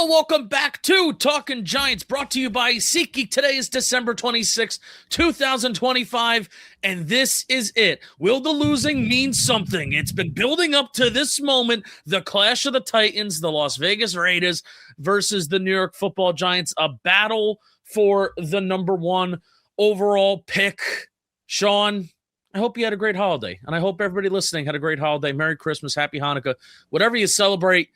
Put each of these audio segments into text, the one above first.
Hello, welcome back to Talking Giants, brought to you by SeatGeek. Today is December 26, 2025, and this is it. Will the losing mean something? It's been building up to this moment, the clash of the Titans, the Las Vegas Raiders versus the New York Football Giants, a battle for the number one overall pick. Shaun, I hope you had a great holiday, and I hope everybody listening had a great holiday. Merry Christmas, Happy Hanukkah, whatever you celebrate.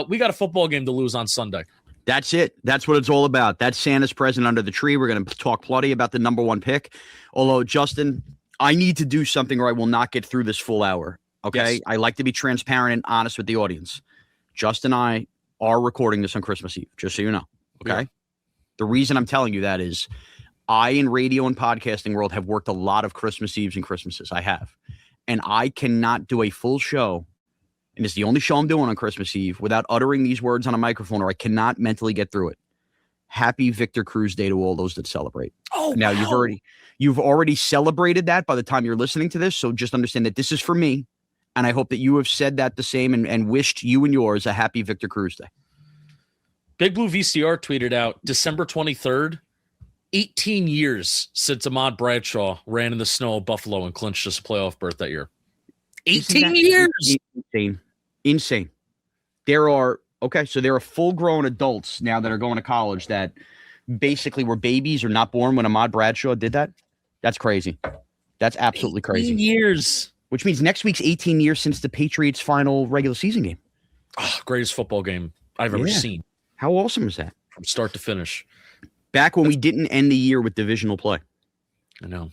We got a football game to lose on Sunday. That's it. That's what it's all about. That's Santa's present under the tree. We're going to talk plenty about the number one pick. Although, Justin, I need to do something or I will not get through this full hour. Okay? Yes. I like to be transparent and honest with the audience. Justin and I are recording this on Christmas Eve, just so you know. Okay? Yeah. The reason I'm telling you that is I, in radio and podcasting world, have worked a lot of Christmas Eves and Christmases. I have. And I cannot do a full show, and it's the only show I'm doing on Christmas Eve, without uttering these words on a microphone, or I cannot mentally get through it. Happy Victor Cruz Day to all those that celebrate. Oh, now wow. You've already celebrated that by the time you're listening to this, so just understand that this is for me, and I hope that you have said that the same and wished you and yours a happy Victor Cruz Day. Big Blue VCR tweeted out December 23rd, 18 years since Ahmad Bradshaw ran in the snow of Buffalo and clinched us a playoff berth that year. 18 years. Insane. There are full-grown adults now that are going to college that basically were babies or not born when Ahmad Bradshaw did that. That's crazy. That's absolutely crazy. 18 years. Which means next week's 18 years since the Patriots' final regular season game. Oh, greatest football game I've ever seen. How awesome is that? From start to finish. Back when we didn't end the year with divisional play. I know.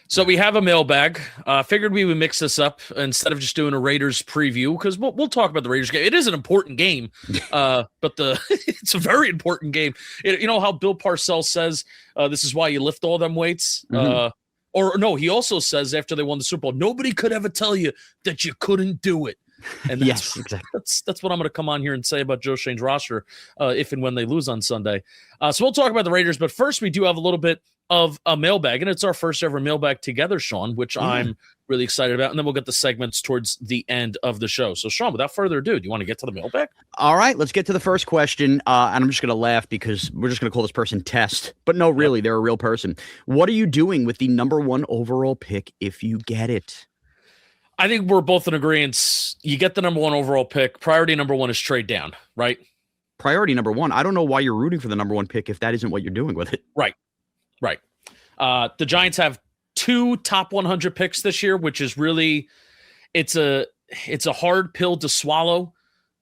So we have a mailbag. Figured we would mix this up instead of just doing a Raiders preview, because we'll talk about the Raiders game. It is an important game, but it's a very important game. You know how Bill Parcells says this is why you lift all them weights? Mm-hmm. Or no, he also says after they won the Super Bowl, nobody could ever tell you that you couldn't do it. And yes, exactly. That's what I'm going to come on here and say about Joe Shane's roster if and when they lose on Sunday. So we'll talk about the Raiders, but first we do have a little bit of a mailbag, and it's our first ever mailbag together, Shaun, which I'm really excited about, and then we'll get the segments towards the end of the show. So, Shaun, without further ado, do you want to get to the mailbag? All right, let's get to the first question, and I'm just going to laugh because we're just going to call this person Test, but no, really, they're a real person. What are you doing with the number one overall pick if you get it? I think we're both in agreement. You get the number one overall pick. Priority number one is trade down, right? Priority number one. I don't know why you're rooting for the number one pick if that isn't what you're doing with it. Right. The Giants have 2 top 100 picks this year, which is really, it's a hard pill to swallow,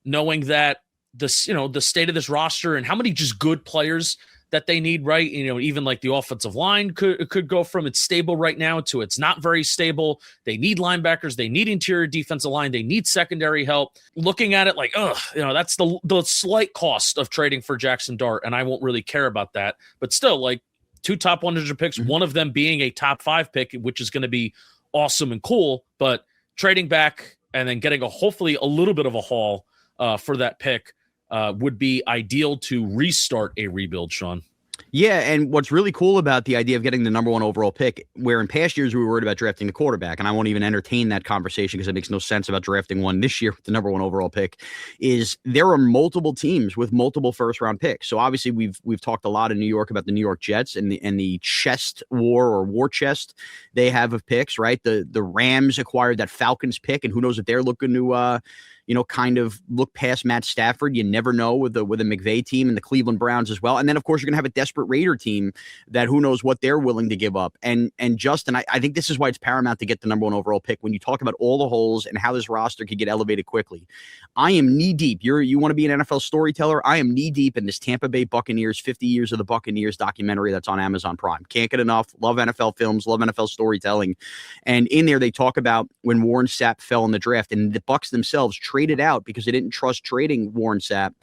knowing that the state of this roster and how many just good players that they need, right? Even like the offensive line could go from it's stable right now to it's not very stable. They need linebackers. They need interior defensive line. They need secondary help. Looking at it like, that's the slight cost of trading for Jaxson Dart, and I won't really care about that. But still, like 2 top 100 picks, one of them being a top 5 pick, which is going to be awesome and cool. But trading back and then getting hopefully a little bit of a haul for that pick would be ideal to restart a rebuild, Shaun. Yeah, and what's really cool about the idea of getting the number one overall pick, where in past years we were worried about drafting the quarterback, and I won't even entertain that conversation because it makes no sense about drafting one this year with the number one overall pick, is there are multiple teams with multiple first-round picks. So obviously we've talked a lot in New York about the New York Jets and the chest war or war chest they have of picks, right? The Rams acquired that Falcons pick, and who knows if they're looking to kind of look past Matt Stafford. You never know with a McVay team, and the Cleveland Browns as well. And then, of course, you're going to have a desperate Raider team that who knows what they're willing to give up. And Justin, I think this is why it's paramount to get the number one overall pick when you talk about all the holes and how this roster could get elevated quickly. I am knee-deep. You want to be an NFL storyteller? I am knee-deep in this Tampa Bay Buccaneers, 50 Years of the Buccaneers documentary that's on Amazon Prime. Can't get enough. Love NFL films. Love NFL storytelling. And in there, they talk about when Warren Sapp fell in the draft, and the Bucs themselves traded out because they didn't trust trading Warren Sapp,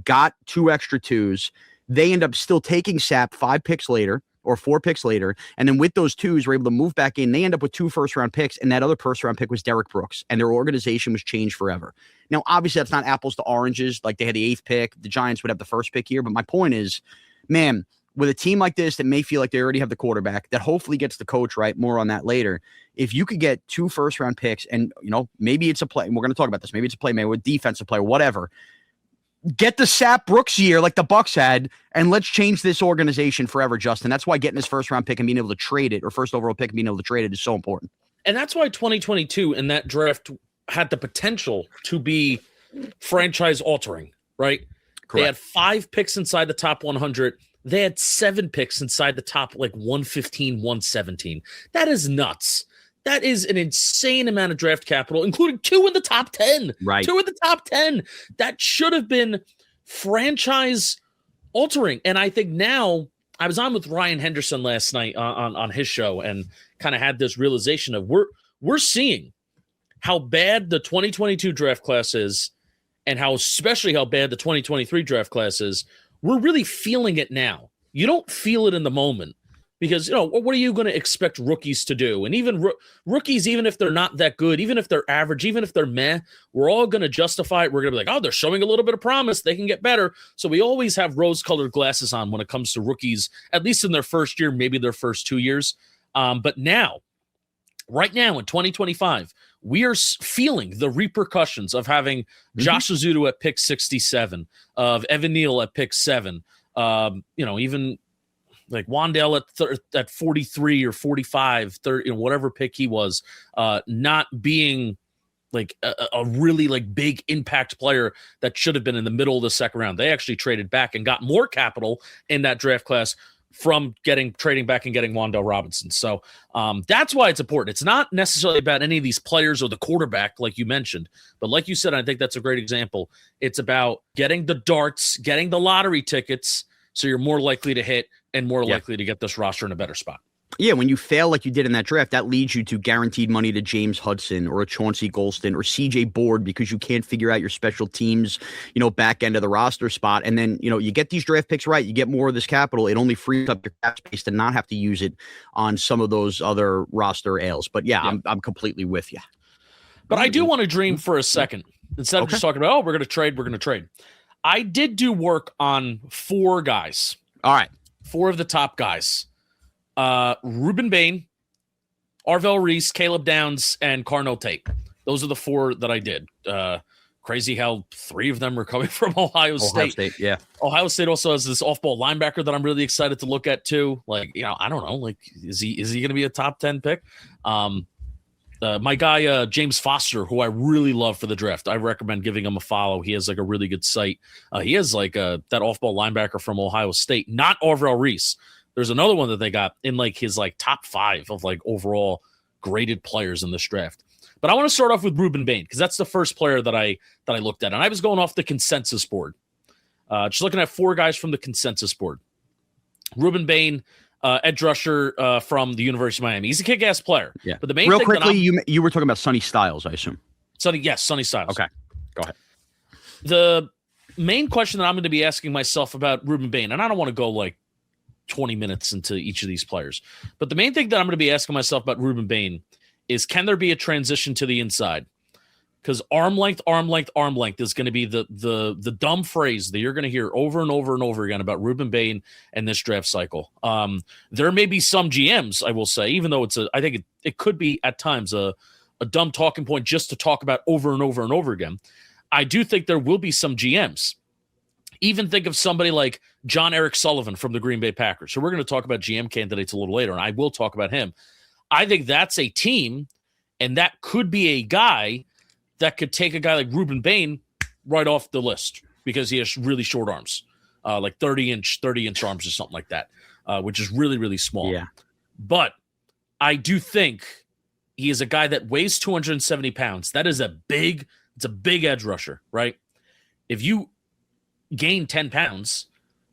got 2 extra 2s. They end up still taking Sapp 5 picks later or 4 picks later. And then with those 2s, were able to move back in. They end up with 2 first-round picks, and that other first-round pick was Derek Brooks, and their organization was changed forever. Now, obviously, that's not apples to oranges. Like, they had the 8th pick. The Giants would have the 1st pick here. But my point is, man, with a team like this that may feel like they already have the quarterback, that hopefully gets the coach right, more on that later, if you could get 2 first-round picks and, maybe it's a play, and we're going to talk about this, maybe it's a play, maybe a defensive player, whatever, Get the Sap Brooks year like the Bucks had, and let's change this organization forever, Justin. That's why getting his first round pick and being able to trade it, or first overall pick and being able to trade it, is so important. And that's why 2022 in that draft had the potential to be franchise altering, right? Correct. They had 5 picks inside the top 100. They had 7 picks inside the top 115, 117. That is nuts. That is an insane amount of draft capital, including 2 in the top 10. Right. 2 in the top 10. That should have been franchise altering. And I think now, I was on with Ryan Henderson last night on his show and kind of had this realization of we're seeing how bad the 2022 draft class is, and especially how bad the 2023 draft class is. We're really feeling it now. You don't feel it in the moment. Because, what are you going to expect rookies to do? And even rookies, even if they're not that good, even if they're average, even if they're meh, we're all going to justify it. We're going to be like, oh, they're showing a little bit of promise. They can get better. So we always have rose-colored glasses on when it comes to rookies, at least in their first year, maybe their first 2 years. But now, right now in 2025, we are feeling the repercussions of having Josh Ozzuto at pick 67, of Evan Neal at pick 7, even like Wandale at 43 or 45, 30, whatever pick he was, not being like a really like big impact player that should have been in the middle of the second round. They actually traded back and got more capital in that draft class from trading back and getting Wandale Robinson. So that's why it's important. It's not necessarily about any of these players or the quarterback, like you mentioned, but like you said, I think that's a great example. It's about getting the darts, getting the lottery tickets, so you're more likely to hit and more likely to get this roster in a better spot. Yeah, when you fail like you did in that draft, that leads you to guaranteed money to James Hudson or a Chauncey Golston or CJ Board because you can't figure out your special teams, back end of the roster spot. And then, you get these draft picks right, you get more of this capital. It only frees up your cap space to not have to use it on some of those other roster ails. But yeah. I'm completely with you. But I do want to dream for a second. Instead of just talking about, we're going to trade. I did do work on 4 guys. All right. 4 of the top guys. Rueben Bain, Arvell Reese, Caleb Downs, and Carnell Tate. Those are the 4 that I did. Crazy how 3 of them are coming from Ohio State. Yeah. Ohio State also has this off-ball linebacker that I'm really excited to look at too. Like, I don't know. Like, is he going to be a top 10 pick? My guy, James Foster, who I really love for the draft, I recommend giving him a follow. He has like a really good site. He has like that off-ball linebacker from Ohio State, not Arvell Reese. There's another one that they got in like his like top 5 of like overall graded players in this draft. But I want to start off with Rueben Bain because that's the first player that I looked at, and I was going off the consensus board, just looking at 4 guys from the consensus board. Rueben Bain. Edge rusher from the University of Miami. He's a kick-ass player. Yeah. But the main real thing quickly, you were talking about Sonny Styles, I assume. Sonny Styles. Okay, go ahead. The main question that I'm going to be asking myself about Rueben Bain, and I don't want to go like 20 minutes into each of these players, but the main thing that I'm going to be asking myself about Rueben Bain is, can there be a transition to the inside? Because arm length is going to be the dumb phrase that you're going to hear over and over and over again about Rueben Bain and this draft cycle. There may be some GMs, I will say, even though I think it could be at times a dumb talking point just to talk about over and over and over again. I do think there will be some GMs. Even think of somebody like John Eric Sullivan from the Green Bay Packers. So we're going to talk about GM candidates a little later, and I will talk about him. I think that's a team, and that could be a guy that could take a guy like Rueben Bain right off the list because he has really short arms, like 30-inch arms or something like that, which is really, really small. Yeah. But I do think he is a guy that weighs 270 pounds. That is it's a big edge rusher, right? If you gain 10 pounds,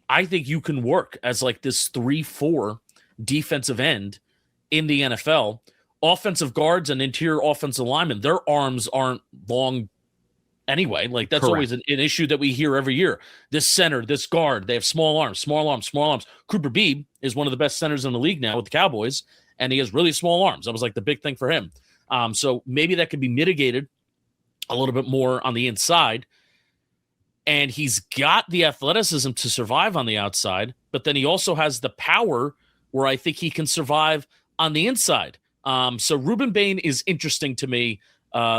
I think you can work as like this 3-4 defensive end in the NFL. Offensive guards and interior offensive linemen, their arms aren't long anyway. Like that's Correct. Always an issue that we hear every year. This center, this guard, they have small arms. Cooper Beebe is one of the best centers in the league now with the Cowboys, and he has really small arms. That was like the big thing for him. So maybe that could be mitigated a little bit more on the inside. And he's got the athleticism to survive on the outside, but then he also has the power where I think he can survive on the inside. So Rueben Bain is interesting to me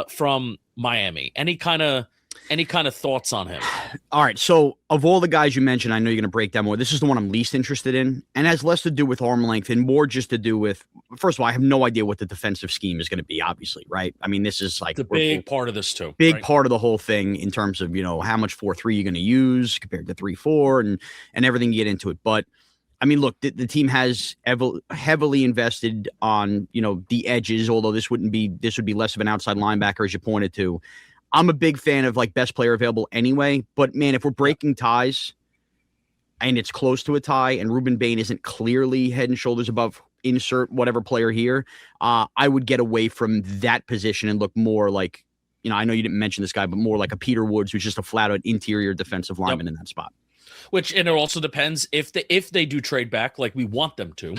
from Miami. Any kind of Any kind of thoughts on him? All right. So of all the guys you mentioned, I know you're going to break down more. This is the one I'm least interested in, and has less to do with arm length and more just to do with, first of all, I have no idea what the defensive scheme is going to be, obviously, right? I mean, this is like the big part of this too. Big part of the whole thing in terms of, how much 4-3 you're going to use compared to 3-4 and everything you get into it. But I mean, look, the team has heavily invested on, the edges, although this would be less of an outside linebacker, as you pointed to. I'm a big fan of like best player available anyway, but man, if we're breaking ties and it's close to a tie and Rueben Bain isn't clearly head and shoulders above insert whatever player here, I would get away from that position and look more like, I know you didn't mention this guy, but more like a Peter Woods, who's just a flat out interior defensive lineman in that spot. And it also depends if they do trade back like we want them to,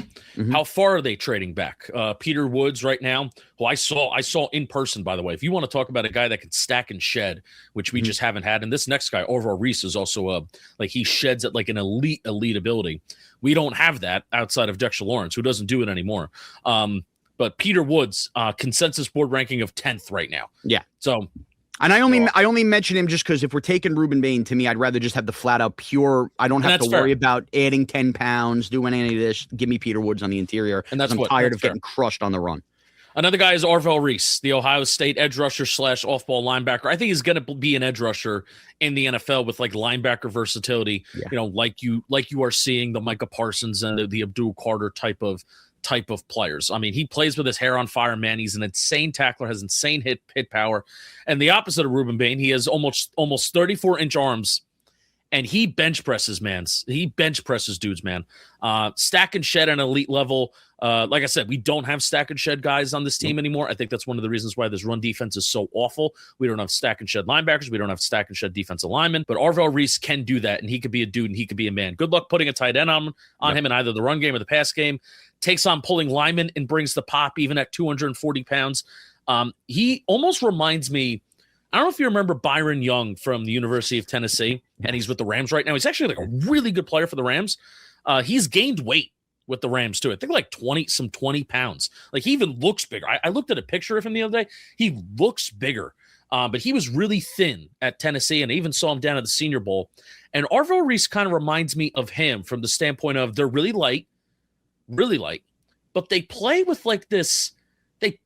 how far are they trading back? Peter Woods right now, who I saw in person, by the way. If you want to talk about a guy that can stack and shed, which we just haven't had, and this next guy, Arvell Reese, is also he sheds at like an elite ability. We don't have that outside of Dexter Lawrence, who doesn't do it anymore. But Peter Woods, consensus board ranking of 10th right now. Yeah. So. And I only mention him just because if we're taking Rueben Bain, to me, I'd rather just have the flat out pure. I don't have to worry about adding 10 pounds, doing any of this. Give me Peter Woods on the interior. And I'm tired of getting crushed on the run. Another guy is Arvell Reese, the Ohio State edge rusher / off-ball linebacker. I think he's going to be an edge rusher in the NFL with like linebacker versatility. Yeah. Like you are seeing the Micah Parsons and the Abdul Carter type of players. I mean, he plays with his hair on fire, man. He's an insane tackler, has insane hit power. And the opposite of Rueben Bain, he has almost 34-inch arms, and he bench presses, man. He bench presses dudes, man. Stack and shed at an elite level. Like I said, we don't have stack and shed guys on this team anymore. I think that's one of the reasons why this run defense is so awful. We don't have stack and shed linebackers. We don't have stack and shed defensive linemen. But Arvell Reese can do that, and he could be a dude, and he could be a man. Good luck putting a tight end on him in either the run game or the pass game. Takes on pulling linemen and brings the pop even at 240 pounds. He almost reminds me, I don't know if you remember Byron Young from the University of Tennessee, and he's with the Rams right now. He's actually like a really good player for the Rams. He's gained weight with the Rams too. I think like 20 pounds. Like he even looks bigger. I looked at a picture of him the other day. He looks bigger. But he was really thin at Tennessee, and I even saw him down at the Senior Bowl. And Arvell Reese kind of reminds me of him from the standpoint of they're really light, but they play with like this.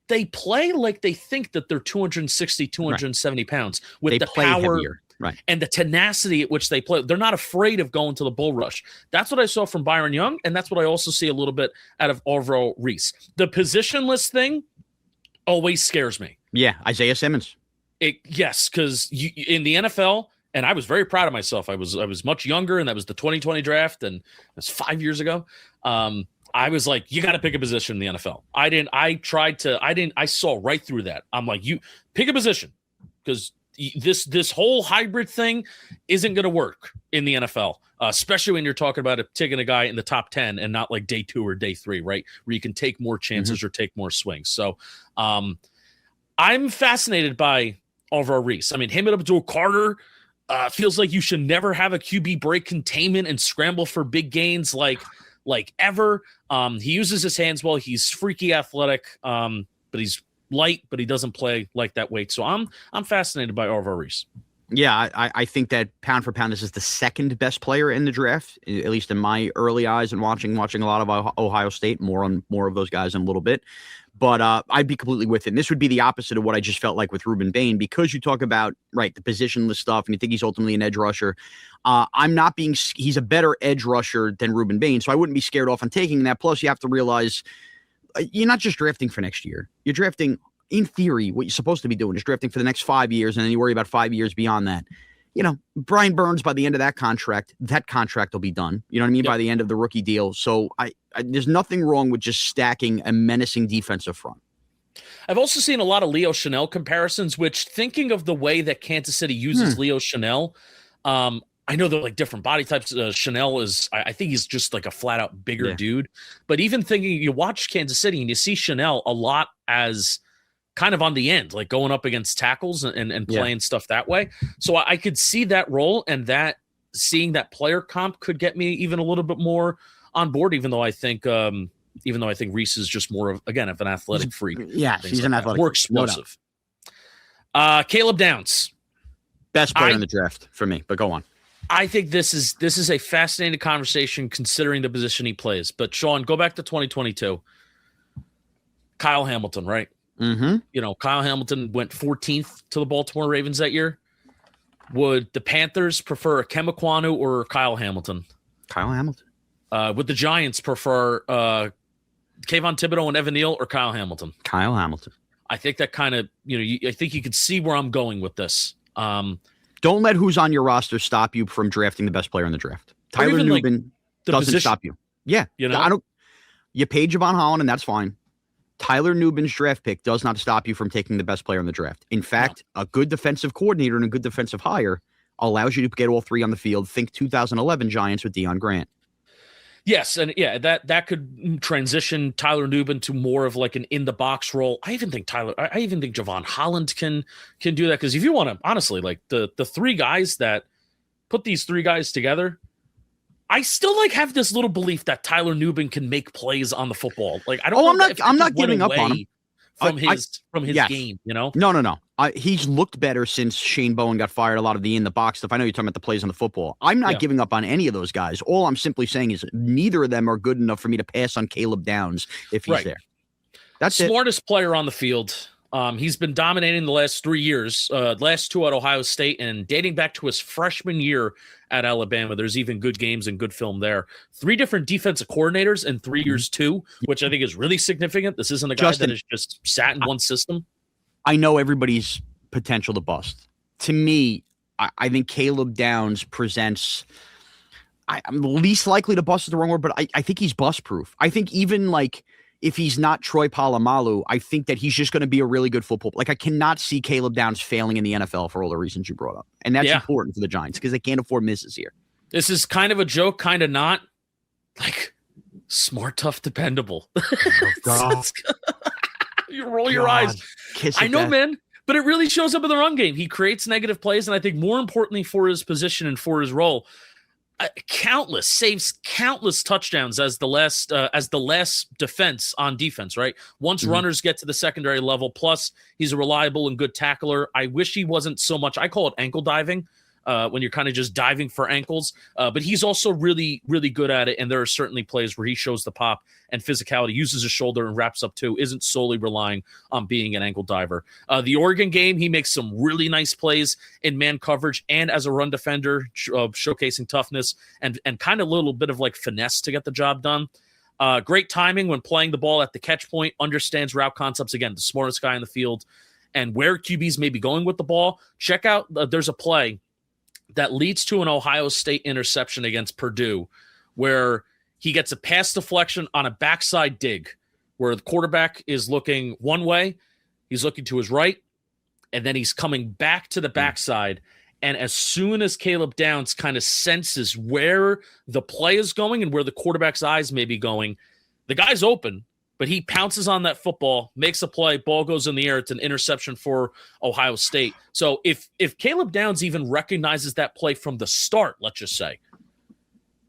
They play like they think that they're 260, 270 pounds with the power and the tenacity at which they play. They're not afraid of going to the bull rush. That's what I saw from Byron Young, and that's what I also see a little bit out of Arvell Reese. The positionless thing always scares me. Yeah, Isaiah Simmons. Yes, because in the NFL, and I was very proud of myself. I was much younger, and that was the 2020 draft, and it was 5 years ago. I was like, you got to pick a position in the NFL. I saw right through that. I'm like, you pick a position because this whole hybrid thing isn't going to work in the NFL, especially when you're talking about taking a guy in the top 10 and not like day 2 or day 3, right? Where you can take more chances or take more swings. So I'm fascinated by Arvell Reese. I mean, him and Abdul Carter feels like you should never have a QB break containment and scramble for big gains like ever. He uses his hands well. He's freaky athletic, but he's light, but he doesn't play like that weight. So I'm fascinated by Arvell Reese. Yeah, I think that pound for pound, this is the second best player in the draft, at least in my early eyes and watching a lot of Ohio State, more of those guys in a little bit. But I'd be completely with it. And this would be the opposite of what I just felt like with Rueben Bain, because you talk about, the positionless stuff, and you think he's ultimately an edge rusher. He's a better edge rusher than Rueben Bain, so I wouldn't be scared off on taking that. Plus, you have to realize you're not just drafting for next year. You're drafting, in theory, what you're supposed to be doing is drafting for the next 5 years, and then you worry about 5 years beyond that. Brian Burns, by the end of that contract will be done. You know what I mean? Yep. By the end of the rookie deal. So there's nothing wrong with just stacking a menacing defensive front. I've also seen a lot of Leo Chanel comparisons, which, thinking of the way that Kansas City uses Leo Chanel, I know they're like different body types. Chanel I think he's just like a flat out bigger dude. But even thinking, you watch Kansas City and you see Chanel a lot as kind of on the end, like going up against tackles and playing stuff that way. So I could see that role, and that seeing that player comp could get me even a little bit more on board, even though I think Reese is just more of an athletic freak. Yeah, he's an athletic more explosive. No Caleb Downs. Best player in the draft for me, but go on. I think this is a fascinating conversation considering the position he plays. But Shaun, go back to 2022. Kyle Hamilton, right? Mm-hmm. You know, Kyle Hamilton went 14th to the Baltimore Ravens that year. Would the Panthers prefer Khem Ekwonu or Kyle Hamilton? Kyle Hamilton. Would the Giants prefer Kayvon Thibodeau and Evan Neal or Kyle Hamilton? Kyle Hamilton. I think that kind of, I think you could see where I'm going with this. Don't let who's on your roster stop you from drafting the best player in the draft. Tyler Nubin doesn't stop you. Yeah. You paid Javon Holland, and that's fine. Tyler Nubin's draft pick does not stop you from taking the best player in the draft. In fact, a good defensive coordinator and a good defensive hire allows you to get all three on the field. Think 2011 Giants with Deion Grant. Yes, and that could transition Tyler Nubin to more of like an in the box role. I even think Javon Holland can do that, because if you want to honestly, like the three guys that put these three guys together, I still have this little belief that Tyler Nubin can make plays on the football. Like I don't. I'm not giving up on him from his game. No. He's looked better since Shane Bowen got fired. A lot of the in the box stuff. I know you're talking about the plays on the football. I'm not giving up on any of those guys. All I'm simply saying is neither of them are good enough for me to pass on Caleb Downs if he's there. That's smartest player on the field. He's been dominating the last 3 years, last two at Ohio State, and dating back to his freshman year at Alabama. There's even good games and good film there. 3 different defensive coordinators in 3 years too, which I think is really significant. This isn't a guy that has just sat in one system. I know everybody's potential to bust. To me, I think Caleb Downs presents. I'm least likely to bust is the wrong word, but I think he's bust proof. I think even if he's not Troy Polamalu, I think that he's just going to be a really good football. I cannot see Caleb Downs failing in the NFL for all the reasons you brought up. And that's important for the Giants because they can't afford misses here. This is kind of a joke, kind of not. Smart, tough, dependable. Oh, you roll your eyes. I know, man, but it really shows up in the run game. He creates negative plays, and I think more importantly for his position and for his role, saves countless touchdowns as the last defense on defense, right? Once runners get to the secondary level, plus he's a reliable and good tackler. I wish he wasn't so much. I call it ankle diving when you're kind of just diving for ankles. But he's also really, really good at it. And there are certainly plays where he shows the pop and physicality, uses his shoulder and wraps up too, isn't solely relying on being an ankle diver. The Oregon game, he makes some really nice plays in man coverage and as a run defender, showcasing toughness and kind of a little bit of finesse to get the job done. Great timing when playing the ball at the catch point, understands route concepts. Again, the smartest guy in the field and where QBs may be going with the ball. Check out, there's a play that leads to an Ohio State interception against Purdue where he gets a pass deflection on a backside dig where the quarterback is looking one way, he's looking to his right, and then he's coming back to the backside. And as soon as Caleb Downs kind of senses where the play is going and where the quarterback's eyes may be going, the guy's open, but he pounces on that football, makes a play, ball goes in the air. It's an interception for Ohio State. So if Caleb Downs even recognizes that play from the start, let's just say,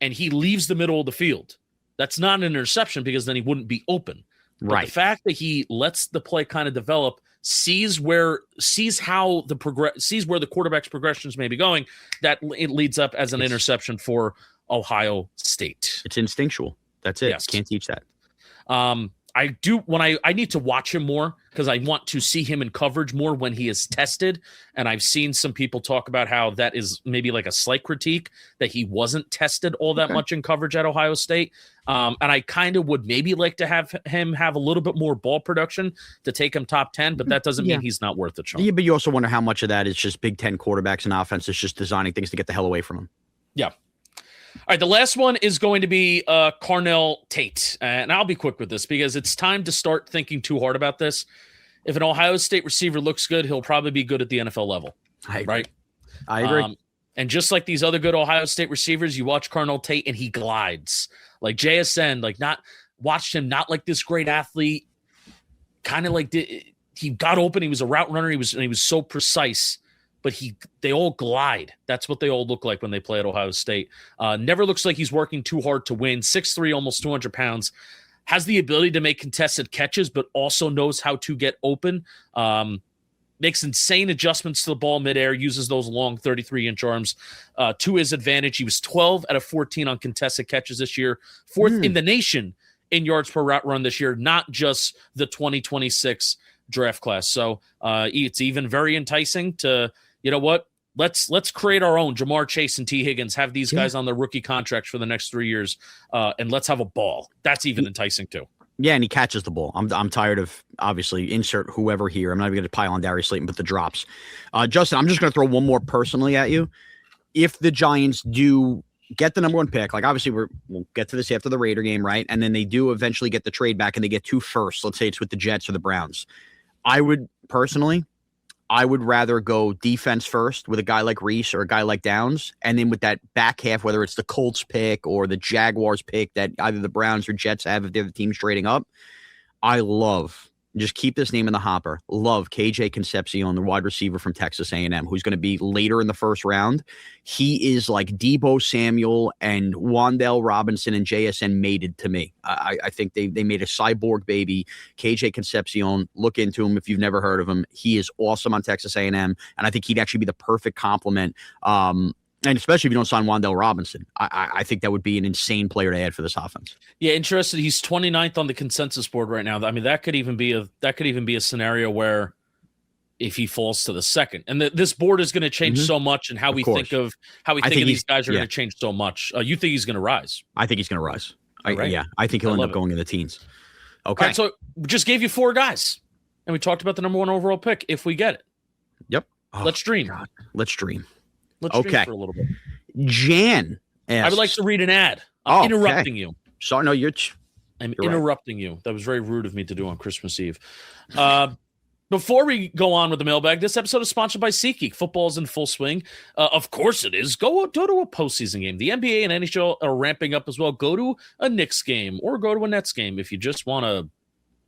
and he leaves the middle of the field, that's not an interception because then he wouldn't be open. But the fact that he lets the play kind of develop, sees where the quarterback's progressions may be going, that it leads up as an interception for Ohio State. It's instinctual. That's it. Yes. Can't teach that. I need to watch him more because I want to see him in coverage more when he is tested. And I've seen some people talk about how that is maybe a slight critique that he wasn't tested all that much in coverage at Ohio State. And I kind of would maybe like to have him have a little bit more ball production to take him top 10, but that doesn't mean he's not worth it, Shaun. Yeah, but you also wonder how much of that is just Big Ten quarterbacks and offenses just designing things to get the hell away from him. Yeah. All right, the last one is going to be Carnell Tate. And I'll be quick with this because it's time to start thinking too hard about this. If an Ohio State receiver looks good, he'll probably be good at the NFL level. I agree. Right? I agree. And just like these other good Ohio State receivers, you watch Carnell Tate and he glides. Like JSN, watched him not like this great athlete, kind of he got open. He was a route runner. He was so precise. But they all glide. That's what they all look like when they play at Ohio State. Never looks like he's working too hard to win. 6'3", almost 200 pounds. Has the ability to make contested catches, but also knows how to get open. makes insane adjustments to the ball midair, uses those long 33-inch arms to his advantage. He was 12 out of 14 on contested catches this year, fourth in the nation in yards per route run this year, not just the 2026 draft class. So it's even very enticing to, you know what, let's create our own Jamar Chase and T. Higgins, have these guys on their rookie contracts for the next 3 years, and let's have a ball. That's even enticing too. Yeah, and he catches the ball. I'm tired of, obviously, insert whoever here. I'm not even going to pile on Darius Slayton, but the drops. Justin, I'm just going to throw one more personally at you. If the Giants do get the number 1 pick, like obviously we'll get to this after the Raider game, right? And then they do eventually get the trade back and they get 2 firsts. Let's say it's with the Jets or the Browns. I would rather go defense first with a guy like Reese or a guy like Downs. And then with that back half, whether it's the Colts pick or the Jaguars pick that either the Browns or Jets have if they're the teams trading up, I love, just keep this name in the hopper, love KJ Concepcion, the wide receiver from Texas A&M, who's going to be later in the first round. He is like Deebo Samuel and Wan'Dale Robinson and JSN mated to me. I think they made a cyborg baby. KJ Concepcion, look into him if you've never heard of him. He is awesome on Texas A&M, and I think he'd actually be the perfect complement. And especially if you don't sign Wan'Dale Robinson, I think that would be an insane player to add for this offense. Yeah, interested. He's 29th on the consensus board right now. I mean, that could even be a scenario where if he falls to the second, and this board is going to change so much, and how we think of these guys are going to change so much. You think he's going to rise? I think he's going to rise. Yeah, I think he'll end up going in the teens. Okay, right, so we just gave you 4 guys, and we talked about the number 1 overall pick if we get it. Yep. Let's dream. God. Let's dream. Let's dream for a little bit. Jan asks, I would like to read an ad. I'm interrupting you. Sorry, no, I'm interrupting you. That was very rude of me to do on Christmas Eve. Before we go on with the mailbag, this episode is sponsored by SeatGeek. Football is in full swing. Of course it is. Go to a postseason game. The NBA and NHL are ramping up as well. Go to a Knicks game or go to a Nets game if you just want to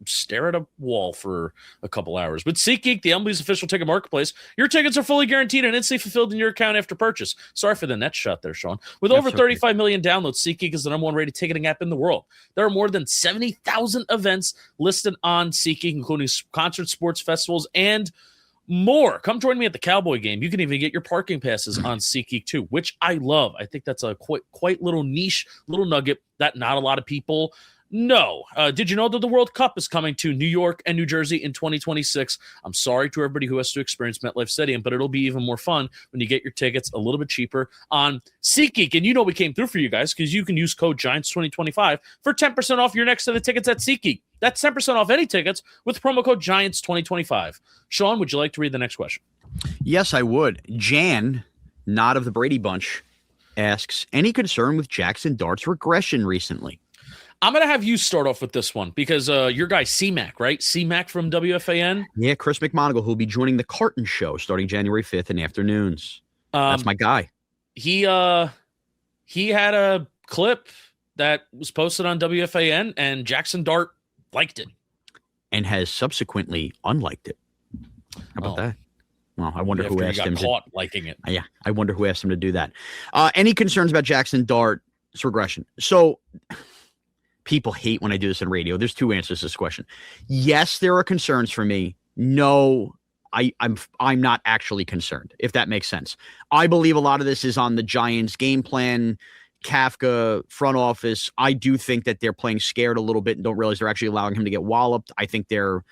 stare at a wall for a couple hours. With SeatGeek, the MLB's official ticket marketplace, your tickets are fully guaranteed and instantly fulfilled in your account after purchase. Sorry for the net shot there, Shaun. With over 35 million downloads, SeatGeek is the number 1 rated ticketing app in the world. There are more than 70,000 events listed on SeatGeek, including concerts, sports, festivals, and more. Come join me at the Cowboy game. You can even get your parking passes on SeatGeek too, which I love. I think that's a quite little niche, little nugget that not a lot of people know. Did you know that the World Cup is coming to New York and New Jersey in 2026? I'm sorry to everybody who has to experience MetLife Stadium, but it'll be even more fun when you get your tickets a little bit cheaper on SeatGeek. And you know we came through for you guys because you can use code GIANTS2025 for 10% off your next set of tickets at SeatGeek. That's 10% off any tickets with promo code GIANTS2025. Shaun, would you like to read the next question? Yes, I would. Jan, not of the Brady Bunch, asks, any concern with Jaxson Dart's regression recently? I'm going to have you start off with this one because your guy C-Mac, right? C-Mac from WFAN? Yeah, Chris McMonagle, who'll be joining the Carton Show starting January 5th in afternoons. That's my guy. He had a clip that was posted on WFAN, and Jaxson Dart liked it. And has subsequently unliked it. How about that? Well, I wonder who asked him caught liking it. Yeah, I wonder who asked him to do that. Any concerns about Jaxson Dart's regression? So people hate when I do this in radio. There's 2 answers to this question. Yes, there are concerns for me. No, I'm not actually concerned, if that makes sense. I believe a lot of this is on the Giants' game plan, Kafka, front office. I do think that they're playing scared a little bit and don't realize they're actually allowing him to get walloped. I think they're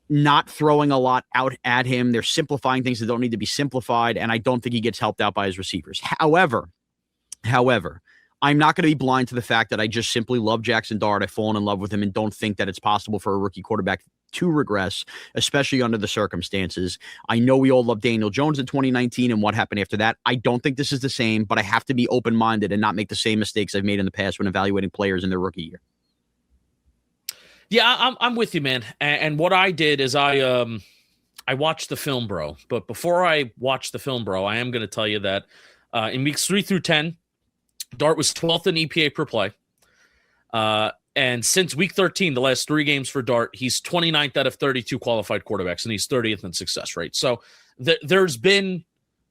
not throwing a lot out at him. They're simplifying things that don't need to be simplified, and I don't think he gets helped out by his receivers. However, I'm not going to be blind to the fact that I just simply love Jaxson Dart. I've fallen in love with him and don't think that it's possible for a rookie quarterback to regress, especially under the circumstances. I know we all love Daniel Jones in 2019 and what happened after that. I don't think this is the same, but I have to be open-minded and not make the same mistakes I've made in the past when evaluating players in their rookie year. Yeah, I'm with you, man. And what I did is I watched the film, bro. But before I watched the film, bro, I am going to tell you that in weeks 3 through 10, Dart was 12th in EPA per play. And since week 13, the last 3 games for Dart, he's 29th out of 32 qualified quarterbacks, and he's 30th in success rate. So there's been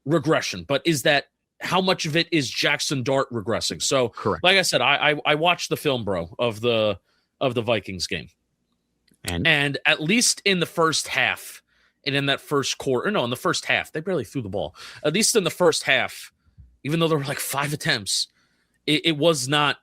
regression, but is that how much of it is Jaxson Dart regressing? So, correct. Like I said, I watched the film, bro, of the Vikings game. And at least in the first half, And in that first quarter, no, in the first half, they barely threw the ball. At least in the first half, even though there were like 5 attempts, it was not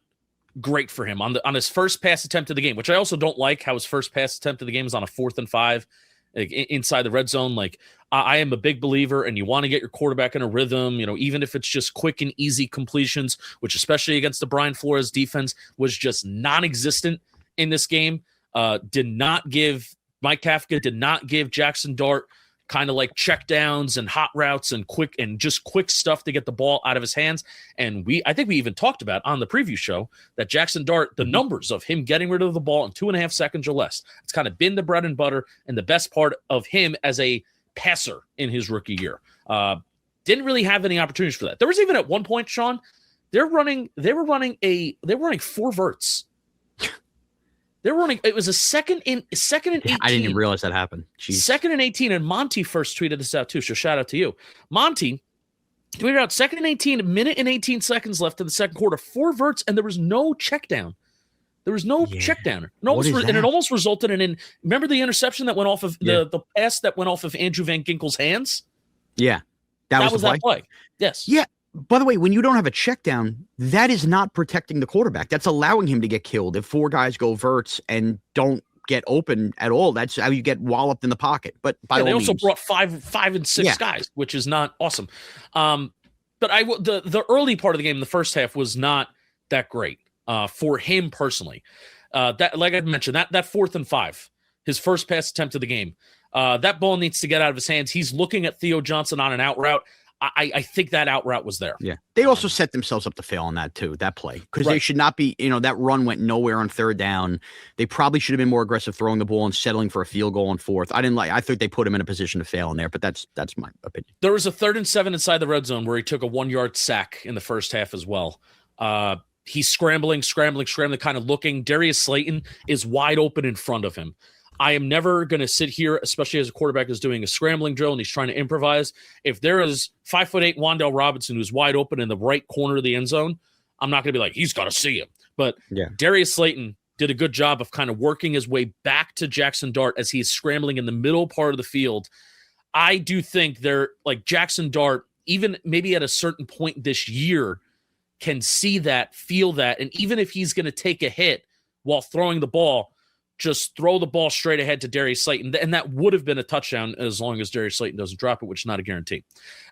great for him on his first pass attempt of the game, which I also don't like how his first pass attempt of the game is on a 4th and 5 like, inside the red zone. Like I am a big believer, and you want to get your quarterback in a rhythm, even if it's just quick and easy completions, which especially against the Brian Flores defense was just non-existent in this game. Mike Kafka did not give Jaxson Dart kind of like check downs and hot routes and quick stuff to get the ball out of his hands. And I think we even talked about on the preview show that Jaxson Dart, the numbers of him getting rid of the ball in 2.5 seconds or less, it's kind of been the bread and butter and the best part of him as a passer in his rookie year. Didn't really have any opportunities for that. There was even at one point, Shaun, they were running 4 verts. It was a second and 18. I didn't even realize that happened. Jeez. 2nd and 18, and Monty first tweeted this out too, so shout out to you. Monty tweeted out 2nd and 18, a minute and 18 seconds left in the second quarter, 4 verts, and there was no check down. There was no check down. And it almost resulted in remember the interception that went off of the pass that went off of Andrew Van Ginkel's hands? Yeah. That was that play. Yes. Yeah. By the way, when you don't have a check down, that is not protecting the quarterback. That's allowing him to get killed. If 4 guys go verts and don't get open at all, that's how you get walloped in the pocket. But they also brought 5 and 6 guys, which is not awesome. But the early part of the game, the first half, was not that great for him personally. That, like I mentioned, that 4th and 5, his first pass attempt of the game, that ball needs to get out of his hands. He's looking at Theo Johnson on an out route. I think that out route was there. Yeah. They also set themselves up to fail on that too, that play. Because they should not be, that run went nowhere on 3rd down. They probably should have been more aggressive throwing the ball and settling for a field goal on 4th. I think they put him in a position to fail in there, but that's my opinion. There was a 3rd and 7 inside the red zone where he took a 1-yard sack in the first half as well. He's scrambling, kind of looking. Darius Slayton is wide open in front of him. I am never going to sit here, especially as a quarterback is doing a scrambling drill and he's trying to improvise. If there is 5'8" Wan'Dale Robinson who's wide open in the right corner of the end zone, I'm not going to be like, he's got to see him. But Darius Slayton did a good job of kind of working his way back to Jaxson Dart as he's scrambling in the middle part of the field. I do think they're like Jaxson Dart, even maybe at a certain point this year, can see that, feel that. And even if he's going to take a hit while throwing the ball, just throw the ball straight ahead to Darius Slayton. And that would have been a touchdown as long as Darius Slayton doesn't drop it, which is not a guarantee.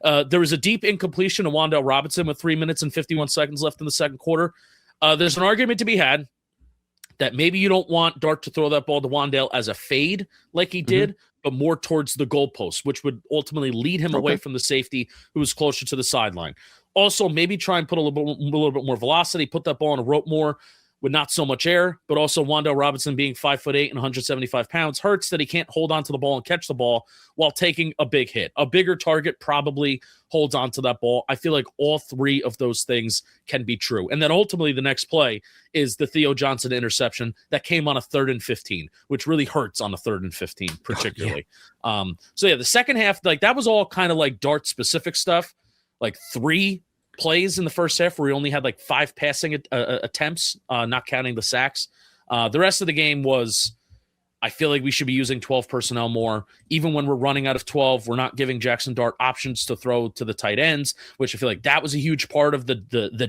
There was a deep incompletion of Wan'Dale Robinson with 3 minutes and 51 seconds left in the second quarter. There's an argument to be had that maybe you don't want Dart to throw that ball to Wan'Dale as a fade like he did, but more towards the goalpost, which would ultimately lead him away from the safety who was closer to the sideline. Also, maybe try and put a little bit more velocity, put that ball on a rope more with not so much air, but also Wan'Dale Robinson being 5'8" and 175 pounds hurts that he can't hold on to the ball and catch the ball while taking a big hit. A bigger target probably holds on to that ball. I feel like all 3 of those things can be true. And then ultimately the next play is the Theo Johnson interception that came on a 3rd and 15, which really hurts on a 3rd and 15 particularly. The second half, like that was all kind of like Dart specific stuff, like 3 plays in the first half where he only had like 5 passing attempts, not counting the sacks. The rest of the game was, I feel like we should be using 12 personnel more. Even when we're running out of 12, we're not giving Jaxson Dart options to throw to the tight ends, which I feel like that was a huge part of the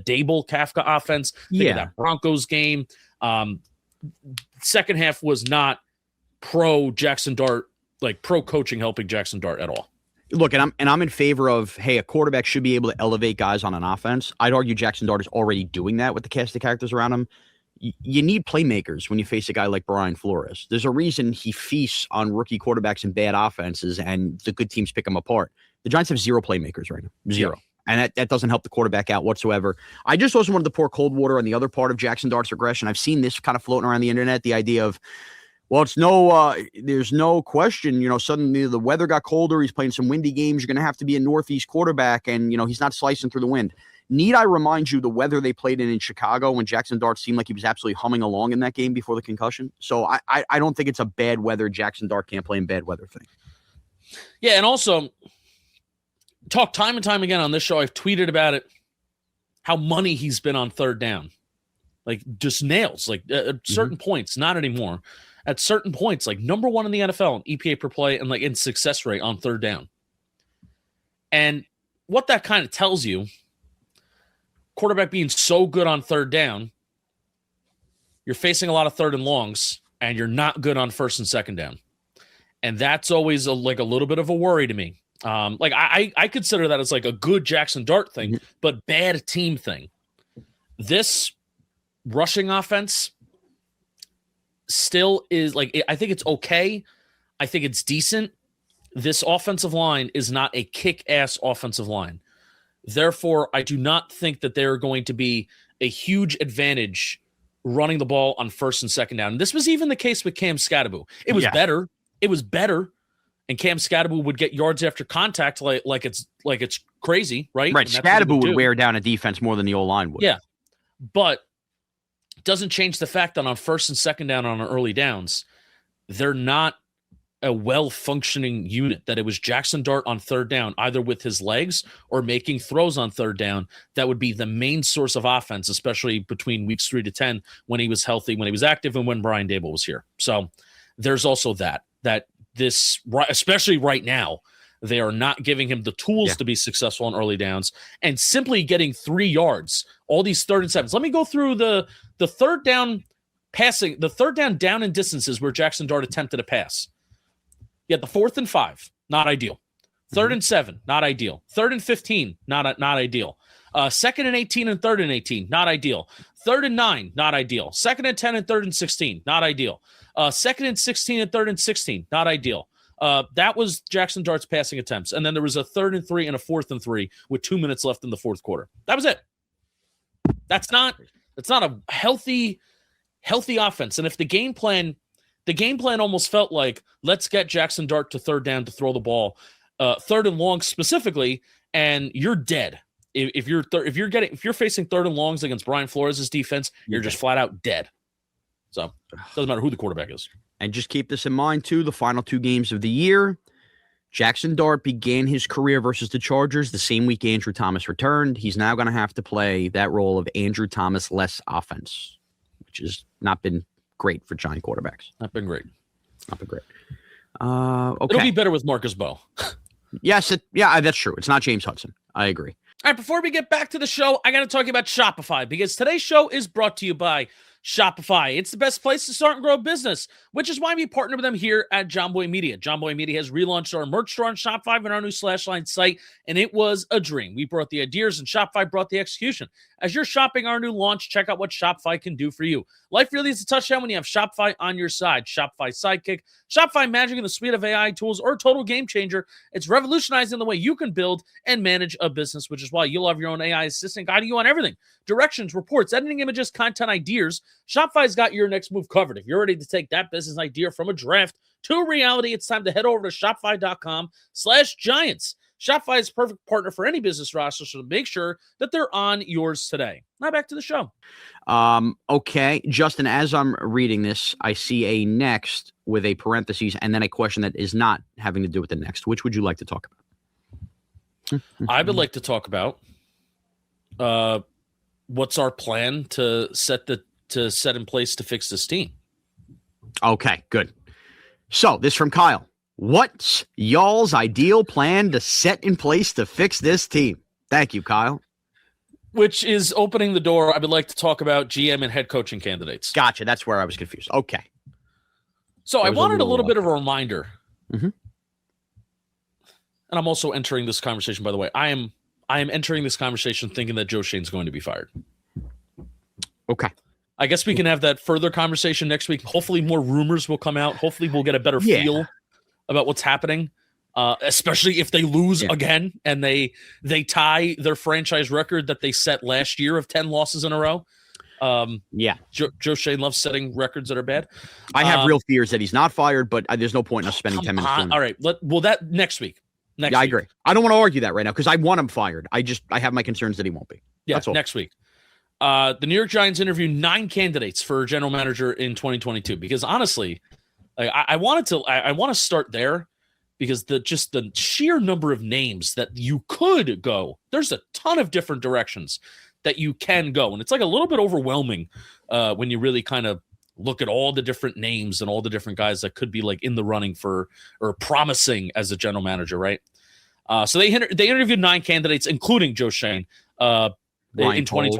Dable Kafka offense. Think of that Broncos game. Second half was not pro Jaxson Dart, like pro coaching helping Jaxson Dart at all. Look, and I'm in favor of, hey, a quarterback should be able to elevate guys on an offense. I'd argue Jaxson Dart is already doing that with the cast of characters around him. You need playmakers when you face a guy like Brian Flores. There's a reason he feasts on rookie quarterbacks and bad offenses, and the good teams pick him apart. The Giants have 0 playmakers right now. 0. Yeah. And that doesn't help the quarterback out whatsoever. I just also wanted to pour cold water on the other part of Jaxson Dart's regression. I've seen this kind of floating around the internet, the idea of, well, there's no question, suddenly the weather got colder. He's playing some windy games. You're going to have to be a Northeast quarterback, and, he's not slicing through the wind. Need I remind you the weather they played in Chicago when Jaxson Dart seemed like he was absolutely humming along in that game before the concussion? So I don't think it's a bad weather Jaxson Dart can't play in bad weather thing. Yeah, and also talk time and time again on this show. I've tweeted about it, how money he's been on 3rd down. Like, just nails, like at certain points, not anymore. at certain points, like number 1 in the NFL in EPA per play and like in success rate on third down. And what that kind of tells you, quarterback being so good on third down, you're facing a lot of third and longs, and you're not good on first and second down. And that's always a little bit of a worry to me. I consider that as like a good Jaxson Dart thing, but bad team thing. This rushing offense still is like, I think it's okay. I think it's decent. This offensive line is not a kick-ass offensive line. Therefore, I do not think that they're going to be a huge advantage running the ball on first and second down. And this was even the case with Cam Skattebo. It was better. It was better. And Cam Skattebo would get yards after contact like it's crazy, right? Right. Skattebo would wear down a defense more than the O-line would. Yeah. But it doesn't change the fact that on first and second down on early downs, they're not a well-functioning unit. That it was Jaxson Dart on third down, either with his legs or making throws on third down, that would be the main source of offense, especially between weeks 3 to 10 when he was healthy, when he was active, and when Brian Daboll was here. So there's also that this, especially right now, they are not giving him the tools to be successful on early downs, and simply getting 3 yards, all these 3rd and 7s. Let me go through the third down passing, the third down and distances where Jaxson Dart attempted a pass. You had the 4th and 5, not ideal. 3rd and 7, not ideal. 3rd and 15, not ideal. 2nd and 18 and 3rd and 18, not ideal. 3rd and 9, not ideal. 2nd and 10 and 3rd and 16, not ideal. 2nd and 16 and 3rd and 16, not ideal. That was Jaxson Dart's passing attempts. And then there was a 3rd and 3 and a 4th and 3 with 2 minutes left in the fourth quarter. That was it. That's not a healthy offense. And if the game plan almost felt like, let's get Jaxson Dart to third down to throw the ball, third and long specifically, and you're dead. If you're facing third and longs against Brian Flores' defense, you're just flat out dead. So it doesn't matter who the quarterback is. And just keep this in mind too, the final 2 games of the year, Jaxson Dart began his career versus the Chargers the same week Andrew Thomas returned. He's now going to have to play that role of Andrew Thomas less offense, which has not been great for Giant quarterbacks. Not been great. Okay. It'll be better with Marcus Bowe. Yes, that's true. It's not James Hudson. I agree. All right, before we get back to the show, I got to talk about Shopify, because today's show is brought to you by Shopify. It's the best place to start and grow a business, which is why we partner with them here at John Boy Media. John Boy Media has relaunched our merch store on Shopify and our new /line site, and it was a dream. We brought the ideas, and Shopify brought the execution. As you're shopping our new launch, check out what Shopify can do for you. Life really is a touchdown when you have Shopify on your side. Shopify Sidekick, Shopify Magic, and the suite of AI tools, or total game changer. It's revolutionizing the way you can build and manage a business, which is why you'll have your own AI assistant guiding you on everything. Directions, reports, editing images, content ideas. Shopify's got your next move covered. If you're ready to take that business idea from a draft to a reality, it's time to head over to shopify.com/giants. Shopify is a perfect partner for any business roster, so make sure that they're on yours today. Now back to the show. Okay, Justin, as I'm reading this, I see a next with a parentheses and then a question that is not having to do with the next. Which would you like to talk about? I would like to talk about what's our plan to set in place to fix this team. Okay, good. So this from Kyle. What's y'all's ideal plan to set in place to fix this team? Thank you, Kyle. Which is opening the door. I would like to talk about GM and head coaching candidates. Gotcha. That's where I was confused. Okay. So I wanted a little bit of a reminder. Mm-hmm. And I'm also entering this conversation, by the way. I am entering this conversation thinking that Joe Schoen's going to be fired. Okay. I guess we can have that further conversation next week. Hopefully more rumors will come out. Hopefully we'll get a better feel about what's happening, especially if they lose again and they tie their franchise record that they set last year of 10 losses in a row. Joe Schoen loves setting records that are bad. I have real fears that he's not fired, but there's no point in us spending 10 minutes on all right. That next week. I agree. I don't want to argue that right now because I want him fired. I have my concerns that he won't be. Yeah, that's all. Next week. The New York Giants interviewed 9 candidates for general manager in 2022 because honestly, I want to start there because the sheer number of names that you could go, there's a ton of different directions that you can go. And it's like a little bit overwhelming when you really kind of look at all the different names and all the different guys that could be like in the running for or promising as a general manager, right? So they interviewed 9 candidates, including Joe Schoen, in 2020.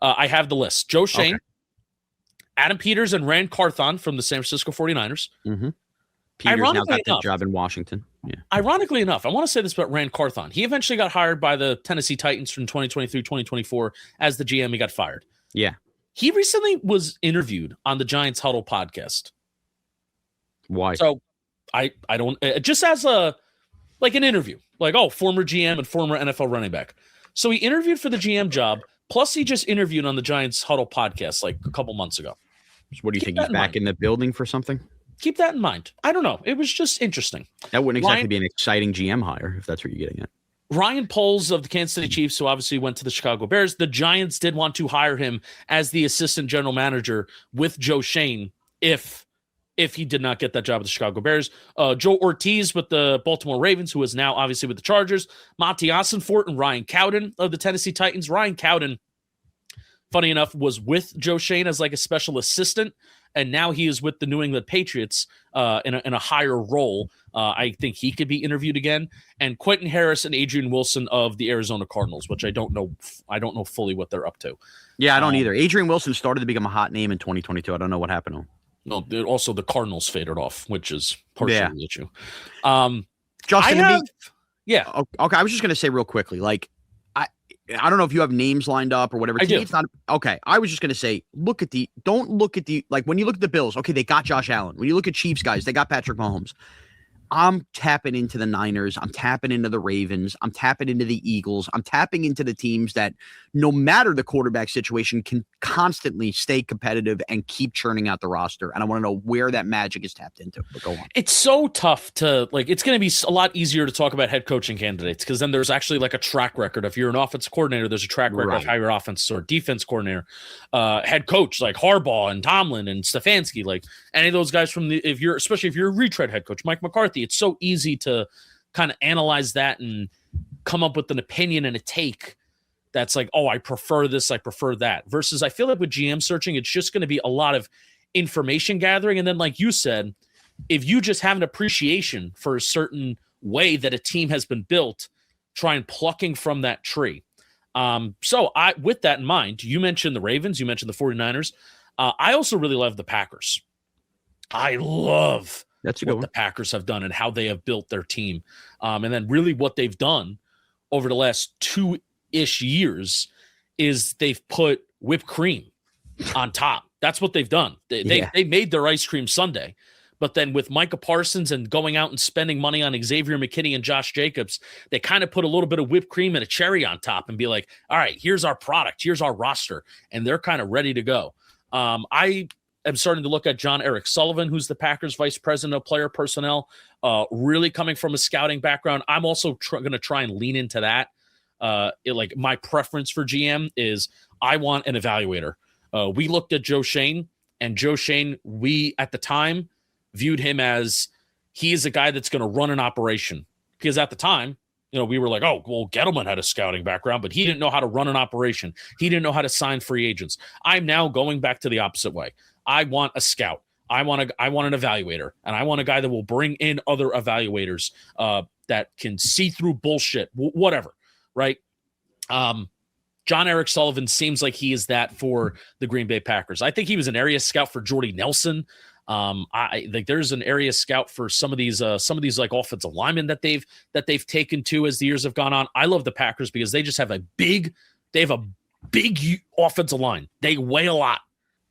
I have the list. Joe Schoen, okay. Adam Peters, and Rand Carthon from the San Francisco 49ers. Mm-hmm. Peters now got that job in Washington. Yeah. Ironically enough, I want to say this about Rand Carthon. He eventually got hired by the Tennessee Titans from 2023, 2024 as the GM. He got fired. Yeah. He recently was interviewed on the Giants Huddle podcast. Why? So I don't, just as an interview, like, oh, former GM and former NFL running back. So he interviewed for the GM job. Plus he just interviewed on the Giants Huddle podcast like a couple months ago. So what do you think? He's back in the building for something? Keep that in mind. I don't know. It was just interesting. That wouldn't exactly be an exciting GM hire if that's what you're getting at. Ryan Poles of the Kansas City Chiefs, who obviously went to the Chicago Bears, the Giants did want to hire him as the assistant general manager with Joe Schoen if he did not get that job with the Chicago Bears. Joe Ortiz with the Baltimore Ravens, who is now obviously with the Chargers. Monty Ossenfort and Ryan Cowden of the Tennessee Titans. Ryan Cowden, funny enough, was with Joe Schoen as like a special assistant, and now he is with the New England Patriots in a higher role. I think he could be interviewed again. And Quentin Harris and Adrian Wilson of the Arizona Cardinals, which I don't know fully what they're up to. Yeah, I don't either. Adrian Wilson started to become a hot name in 2022. I don't know what happened to him. No, also the Cardinals faded off, which is partially the issue. Justin, yeah. Okay, I was just going to say real quickly, like, I don't know if you have names lined up or whatever. I do. It's not okay. I was just going to say, don't look at like when you look at the Bills, okay, they got Josh Allen. When you look at Chiefs guys, they got Patrick Mahomes. I'm tapping into the Niners. I'm tapping into the Ravens. I'm tapping into the Eagles. I'm tapping into the teams that, no matter the quarterback situation, can constantly stay competitive and keep churning out the roster. And I want to know where that magic is tapped into. But go on. It's so tough to, like, it's going to be a lot easier to talk about head coaching candidates because then there's actually like a track record. If you're an offensive coordinator, there's a track record of how your offense or defense coordinator, head coach like Harbaugh and Tomlin and Stefanski, like any of those guys from especially if you're a retread head coach, Mike McCarthy. It's so easy to kind of analyze that and come up with an opinion and a take that's like, oh, I prefer this, I prefer that. Versus I feel like with GM searching, it's just going to be a lot of information gathering. And then, like you said, if you just have an appreciation for a certain way that a team has been built, try and plucking from that tree. So with that in mind, you mentioned the Ravens, you mentioned the 49ers. I also really love the Packers. I love what the Packers have done and how they have built their team. And then really what they've done over the last 2-ish years is they've put whipped cream on top. That's what they've done. They made their ice cream sundae. But then with Micah Parsons and going out and spending money on Xavier McKinney and Josh Jacobs, they kind of put a little bit of whipped cream and a cherry on top and be like, all right, here's our product. Here's our roster. And they're kind of ready to go. I am starting to look at John Eric Sullivan, who's the Packers vice president of player personnel, really coming from a scouting background. I'm also going to try and lean into that. Like my preference for GM is I want an evaluator. We looked at Joe Schoen, and Joe Schoen, we at the time viewed him as he is a guy that's going to run an operation. Because at the time, we were like, oh, well, Gettleman had a scouting background, but he didn't know how to run an operation. He didn't know how to sign free agents. I'm now going back to the opposite way. I want a scout. I want an evaluator, and I want a guy that will bring in other evaluators that can see through bullshit, whatever, right? John Eric Sullivan seems like he is that for the Green Bay Packers. I think he was an area scout for Jordy Nelson. I like there's an area scout for some of these like offensive linemen that they've taken to as the years have gone on. I love the Packers because they just have a big offensive line. They weigh a lot.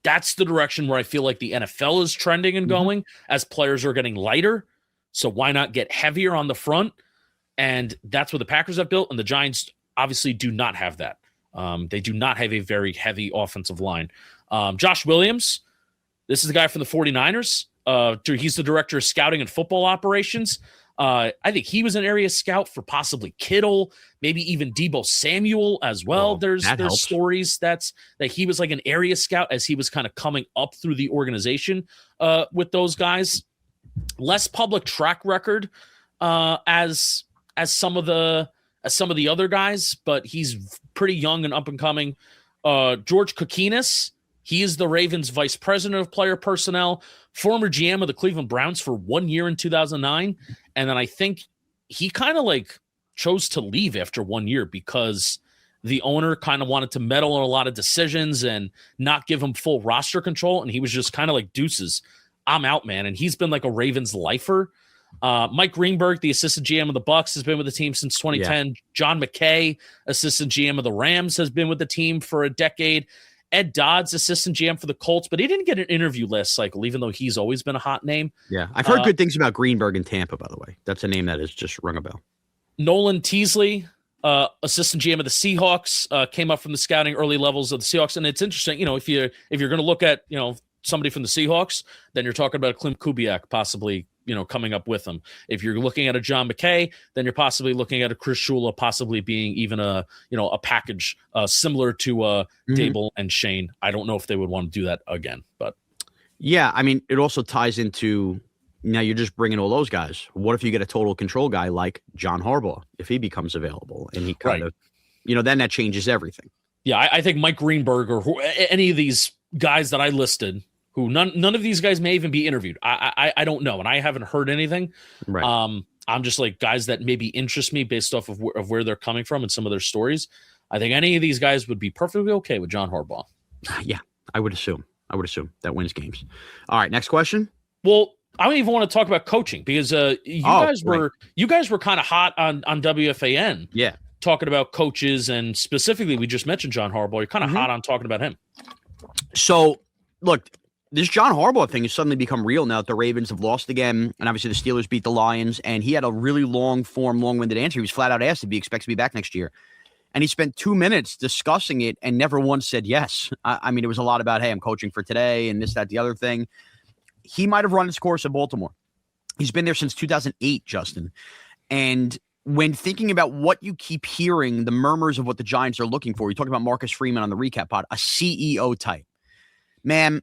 That's the direction where I feel like the NFL is trending and going as players are getting lighter. So why not get heavier on the front? And that's what the Packers have built. And the Giants obviously do not have that. They do not have a very heavy offensive line. Josh Williams, this is the guy from the 49ers. He's the director of scouting and football operations. I think he was an area scout for possibly Kittle, maybe even Deebo Samuel as well. Oh, there's stories that he was like an area scout as he was kind of coming up through the organization with those guys. Less public track record as some of the other guys, but he's pretty young and up and coming. George Kokinis He is the Ravens vice president of player personnel, former GM of the Cleveland Browns for 1 year in 2009. And then I think he kind of like chose to leave after 1 year because the owner kind of wanted to meddle in a lot of decisions and not give him full roster control. And he was just kind of like, deuces, I'm out, man. And he's been like a Ravens lifer. Mike Greenberg, the assistant GM of the Bucs, has been with the team since 2010. Yeah. John McKay, assistant GM of the Rams, has been with the team for a decade. Ed Dodds, assistant GM for the Colts, but he didn't get an interview last cycle, even though he's always been a hot name. Yeah, I've heard good things about Greenberg in Tampa, by the way. That's a name that has just rung a bell. Nolan Teasley, assistant GM of the Seahawks, came up from the scouting early levels of the Seahawks. And it's interesting, if you're going to look at, somebody from the Seahawks, then you're talking about a Klim Kubiak possibly, coming up with them. If you're looking at a John McKay, then you're possibly looking at a Chris Shula, possibly being even a package similar to Dable and Shane. I don't know if they would want to do that again, but yeah, I mean, it also ties into now you're just bringing all those guys. What if you get a total control guy like John Harbaugh if he becomes available and he kind of, then that changes everything. Yeah, I think Mike Greenberg or any of these guys that I listed. Who none of these guys may even be interviewed. I don't know, and I haven't heard anything. Right. I'm just like guys that maybe interest me based off of where they're coming from and some of their stories. I think any of these guys would be perfectly okay with John Harbaugh. Yeah, I would assume that wins games. All right, next question. Well, I don't even want to talk about coaching because you guys were kind of hot on WFAN. Yeah, talking about coaches and specifically we just mentioned John Harbaugh. You're kind of hot on talking about him. So look. This John Harbaugh thing has suddenly become real now that the Ravens have lost again, and obviously the Steelers beat the Lions, and he had a really long-winded answer. He was flat out asked if he expects to be back next year, and he spent 2 minutes discussing it and never once said yes. I mean, it was a lot about, hey, I'm coaching for today and this, that, the other thing. He might have run his course in Baltimore. He's been there since 2008, Justin, and when thinking about what you keep hearing, the murmurs of what the Giants are looking for, you talk about Marcus Freeman on the recap pod, a CEO type. Man,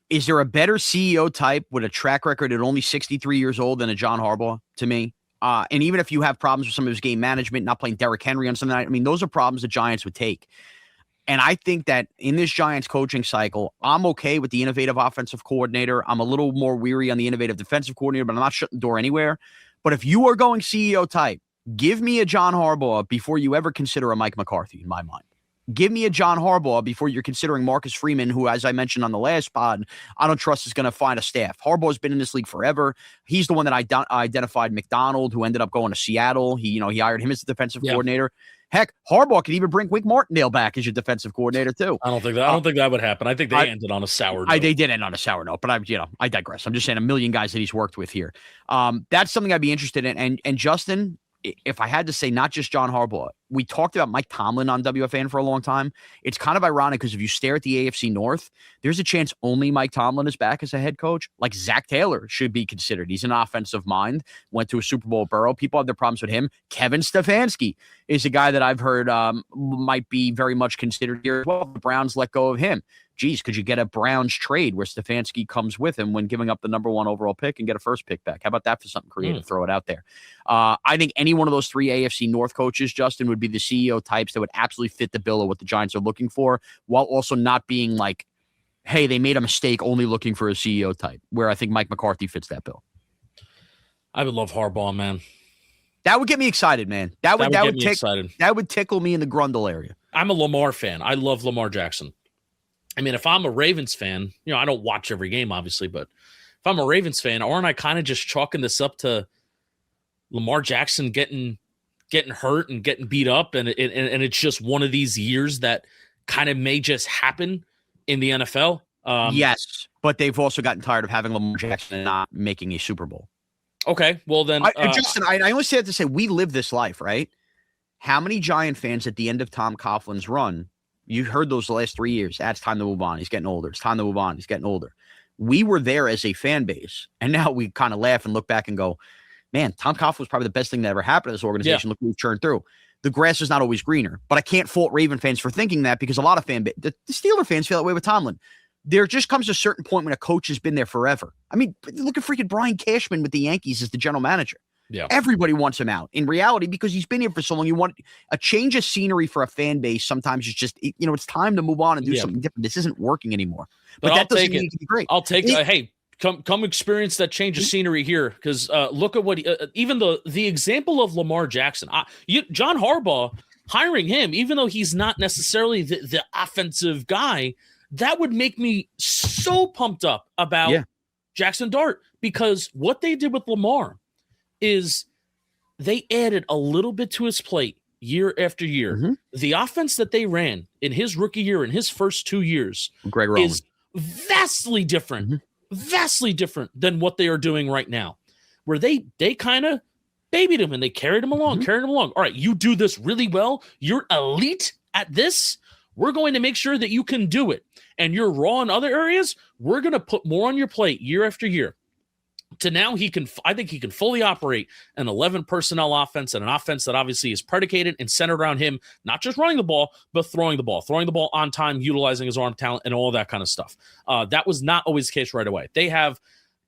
is there a better CEO type with a track record at only 63 years old than a John Harbaugh to me? And even if you have problems with some of his game management, not playing Derrick Henry on Sunday night, I mean, those are problems the Giants would take. And I think that in this Giants coaching cycle, I'm okay with the innovative offensive coordinator. I'm a little more weary on the innovative defensive coordinator, but I'm not shutting the door anywhere. But if you are going CEO type, give me a John Harbaugh before you ever consider a Mike McCarthy in my mind. Give me a John Harbaugh before you're considering Marcus Freeman, who, as I mentioned on the last pod, I don't trust is going to find a staff. Harbaugh's been in this league forever. He's the one that identified McDonald, who ended up going to Seattle. He hired him as the defensive coordinator. Heck, Harbaugh could even bring Wink Martindale back as your defensive coordinator too. I don't think that would happen. I think they ended on a sour note. They did end on a sour note, but I digress. I'm just saying a million guys that he's worked with here. That's something I'd be interested in. And Justin, if I had to say not just John Harbaugh, we talked about Mike Tomlin on WFAN for a long time. It's kind of ironic because if you stare at the AFC North, there's a chance only Mike Tomlin is back as a head coach. Like Zach Taylor should be considered. He's an offensive mind, went to a Super Bowl Burrow. People have their problems with him. Kevin Stefanski is a guy that I've heard might be very much considered here as well. The Browns let go of him. Geez, could you get a Browns trade where Stefanski comes with him when giving up the number 1 overall pick and get a first pick back? How about that for something creative? Throw it out there. I think any one of those 3 AFC North coaches, Justin, would be the CEO types that would absolutely fit the bill of what the Giants are looking for, while also not being like, hey, they made a mistake only looking for a CEO type, where I think Mike McCarthy fits that bill. I would love Harbaugh, man. That would get me excited, man. That would excited. That would tickle me in the Grundle area. I'm a Lamar fan. I love Lamar Jackson. I mean, if I'm a Ravens fan, I don't watch every game, obviously, but if I'm a Ravens fan, aren't I kind of just chalking this up to Lamar Jackson getting hurt and getting beat up, and it's just one of these years that kind of may just happen in the NFL? Yes, but they've also gotten tired of having Lamar Jackson and not making a Super Bowl. Okay, well then, Justin, I only say that to say we live this life, right? How many Giant fans at the end of Tom Coughlin's run? You heard those the last 3 years. It's time to move on. He's getting older. It's time to move on. He's getting older. We were there as a fan base, and now we kind of laugh and look back and go, man, Tom Coughlin was probably the best thing that ever happened to this organization. Yeah. Look what we've churned through. The grass is not always greener, but I can't fault Raven fans for thinking that because a lot of the Steeler fans feel that way with Tomlin. There just comes a certain point when a coach has been there forever. I mean, look at freaking Brian Cashman with the Yankees as the general manager. Yeah. Everybody wants him out. In reality, because he's been here for so long, you want a change of scenery for a fan base. Sometimes it's just, it's time to move on and do something different. This isn't working anymore. But that doesn't mean it can be great. I'll take it. Hey, come experience that change of scenery here, because look at what even the example of Lamar Jackson. John Harbaugh hiring him, even though he's not necessarily the offensive guy, that would make me so pumped up about Jaxson Dart, because what they did with Lamar is they added a little bit to his plate year after year. Mm-hmm. The offense that they ran in his rookie year, in his first 2 years, is vastly different than what they are doing right now, where they kind of babied him and they carried him along. All right, you do this really well. You're elite at this. We're going to make sure that you can do it. And you're raw in other areas. We're going to put more on your plate year after year. To now, I think he can fully operate an 11 personnel offense, and an offense that obviously is predicated and centered around him, not just running the ball, but throwing the ball on time, utilizing his arm talent, and all that kind of stuff. That was not always the case right away. They have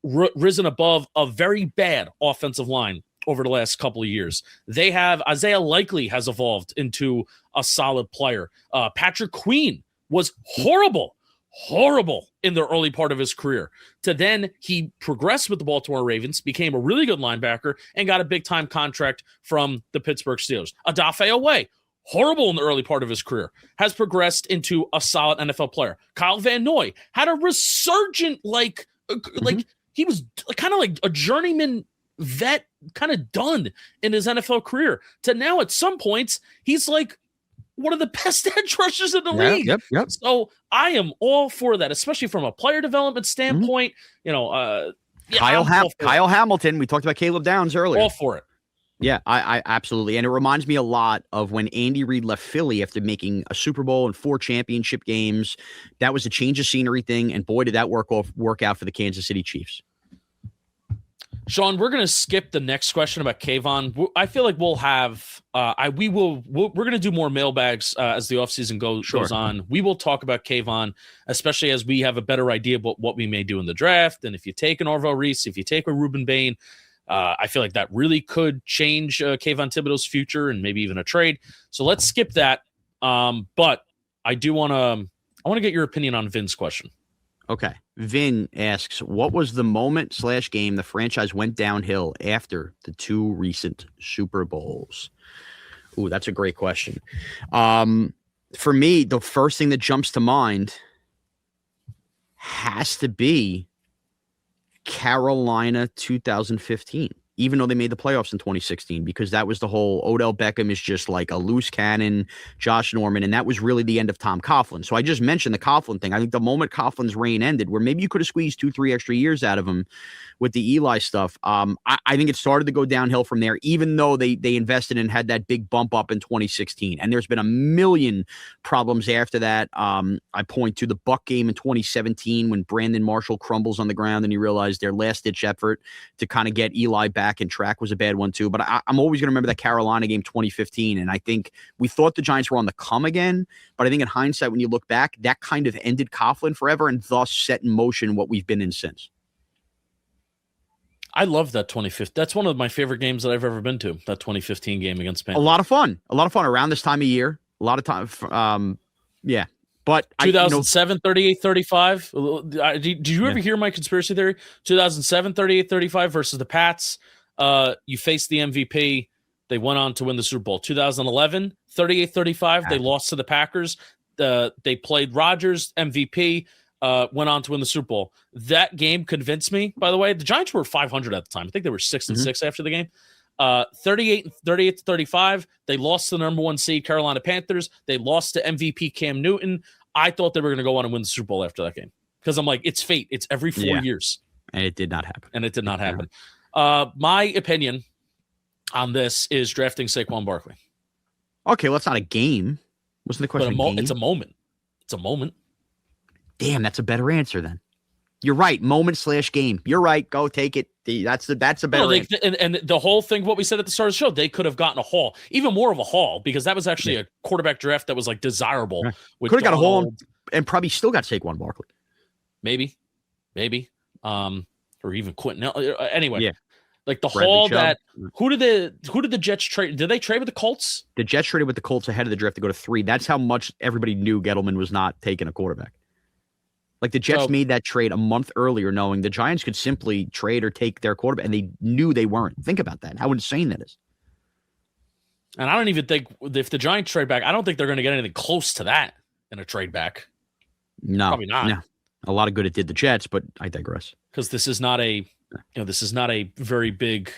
risen above a very bad offensive line over the last couple of years. They have Isaiah Likely has evolved into a solid player. Patrick Queen was horrible in the early part of his career, to then he progressed with the Baltimore Ravens, became a really good linebacker, and got a big-time contract from the Pittsburgh Steelers. Odafe Oweh, horrible in the early part of his career, has progressed into a solid NFL player. Kyle Van Noy had a resurgent, like he was kind of like a journeyman vet, kind of done in his NFL career, to now at some points, he's like one of the best edge rushers in the league. Yep. So I am all for that, especially from a player development standpoint. Kyle Hamilton. We talked about Caleb Downs earlier. All for it. Yeah, I absolutely. And it reminds me a lot of when Andy Reid left Philly after making a Super Bowl and 4 championship games. That was a change of scenery thing. And boy, did that work out for the Kansas City Chiefs. Shaun, we're going to skip the next question about Kayvon. I feel like we'll have we're going to do more mailbags as the offseason goes on. We will talk about Kayvon, especially as we have a better idea of what we may do in the draft. And if you take an Arvell Reese, if you take a Rueben Bain, I feel like that really could change Kayvon Thibodeau's future and maybe even a trade. So let's skip that. But I do want to get your opinion on Vin's question. Okay. Vin asks, what was the moment/game the franchise went downhill after the 2 recent Super Bowls? Ooh, that's a great question. For me, the first thing that jumps to mind has to be Carolina 2015, even though they made the playoffs in 2016, because that was the whole Odell Beckham is just like a loose cannon, Josh Norman, and that was really the end of Tom Coughlin. So I just mentioned the Coughlin thing. I think the moment Coughlin's reign ended, where maybe you could have squeezed 2-3 extra years out of him with the Eli stuff, I think it started to go downhill from there, even though they invested and had that big bump up in 2016. And there's been a million problems after that. I point to the Buck game in 2017 when Brandon Marshall crumbles on the ground and you realize their last-ditch effort to kind of get Eli back in track was a bad one too. But I'm always going to remember that Carolina game 2015. And I think we thought the Giants were on the come again. But I think in hindsight, when you look back, that kind of ended Coughlin forever and thus set in motion what we've been in since. I love that 2015. That's one of my favorite games that I've ever been to, that 2015 game against Panthers. A lot of fun around this time of year. A lot of time. Yeah. But 2007, 38-35. Did you ever hear my conspiracy theory? 2007, 38-35 versus the Pats. You faced the MVP. They went on to win the Super Bowl. 2011, 38-35. They lost to the Packers. They played Rodgers, MVP. Went on to win the Super Bowl. That game convinced me, by the way. The Giants were 500 at the time. I think they were 6-6 after the game. 38-35. They lost to the number 1 seed Carolina Panthers. They lost to MVP Cam Newton. I thought they were going to go on and win the Super Bowl after that game, because I'm like, it's fate. It's every 4 years. And it did not happen. My opinion on this is drafting Saquon Barkley. Okay, well, it's not a game. Wasn't the question a game? It's a moment. It's a moment. Damn, that's a better answer then. You're right. Moment/game. You're right. Go take it. That's a better answer. And the whole thing, what we said at the start of the show, they could have gotten a haul, even more of a haul, because that was actually a quarterback draft that was like desirable. Could have got a haul and probably still got Saquon Barkley. Maybe. Or even Quentin. Anyway. Yeah. Like the Bradley haul Chubb. that who did the Jets trade? Did they trade with the Colts? The Jets traded with the Colts ahead of the draft to go to 3. That's how much everybody knew Gettleman was not taking a quarterback. Like the Jets made that trade a month earlier, knowing the Giants could simply trade or take their quarterback, and they knew they weren't. Think about that. How insane that is. And I don't even think if the Giants trade back, I don't think they're going to get anything close to that in a trade back. No, probably not. No. A lot of good it did the Jets, but I digress. Because this is not a very big,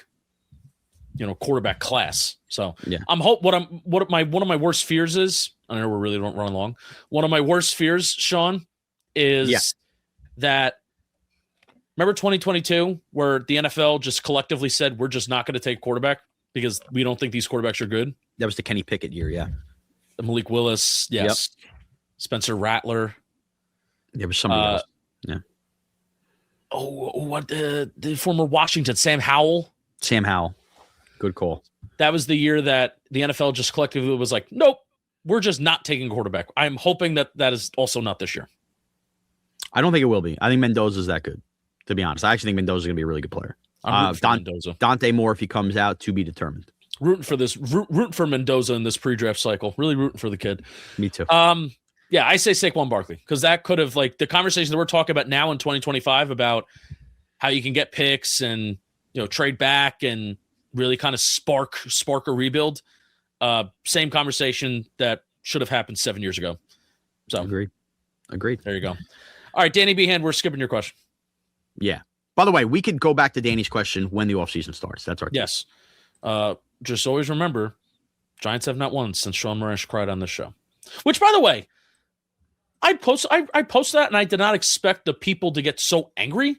quarterback class. So yeah, one of my worst fears is, I know we're really running long. One of my worst fears, Shaun, is that remember 2022 where the NFL just collectively said we're just not going to take quarterback because we don't think these quarterbacks are good. That was the Kenny Pickett year, yeah. The Malik Willis, yes. Yep. Spencer Rattler. There was somebody else. Yeah. What the former Washington, Sam Howell. Sam Howell. Good call. That was the year that the NFL just collectively was like, nope, we're just not taking quarterback. I'm hoping that is also not this year. I don't think it will be. I think Mendoza's that good, to be honest. I actually think Mendoza's going to be a really good player. I'm rooting for Mendoza. Dante Moore, if he comes out, to be determined. Rooting for Mendoza in this pre-draft cycle. Really rooting for the kid. Me too. Yeah, I say Saquon Barkley because that could have, like, the conversation that we're talking about now in 2025 about how you can get picks and trade back and really kind of spark a rebuild. Same conversation that should have happened 7 years ago. So agreed. There you go. All right, Danny Behan, we're skipping your question. Yeah. By the way, we could go back to Danny's question when the offseason starts. That's our team. Yes. Just always remember, Giants have not won since Shaun Morash cried on this show. Which, by the way, I posted that, and I did not expect the people to get so angry.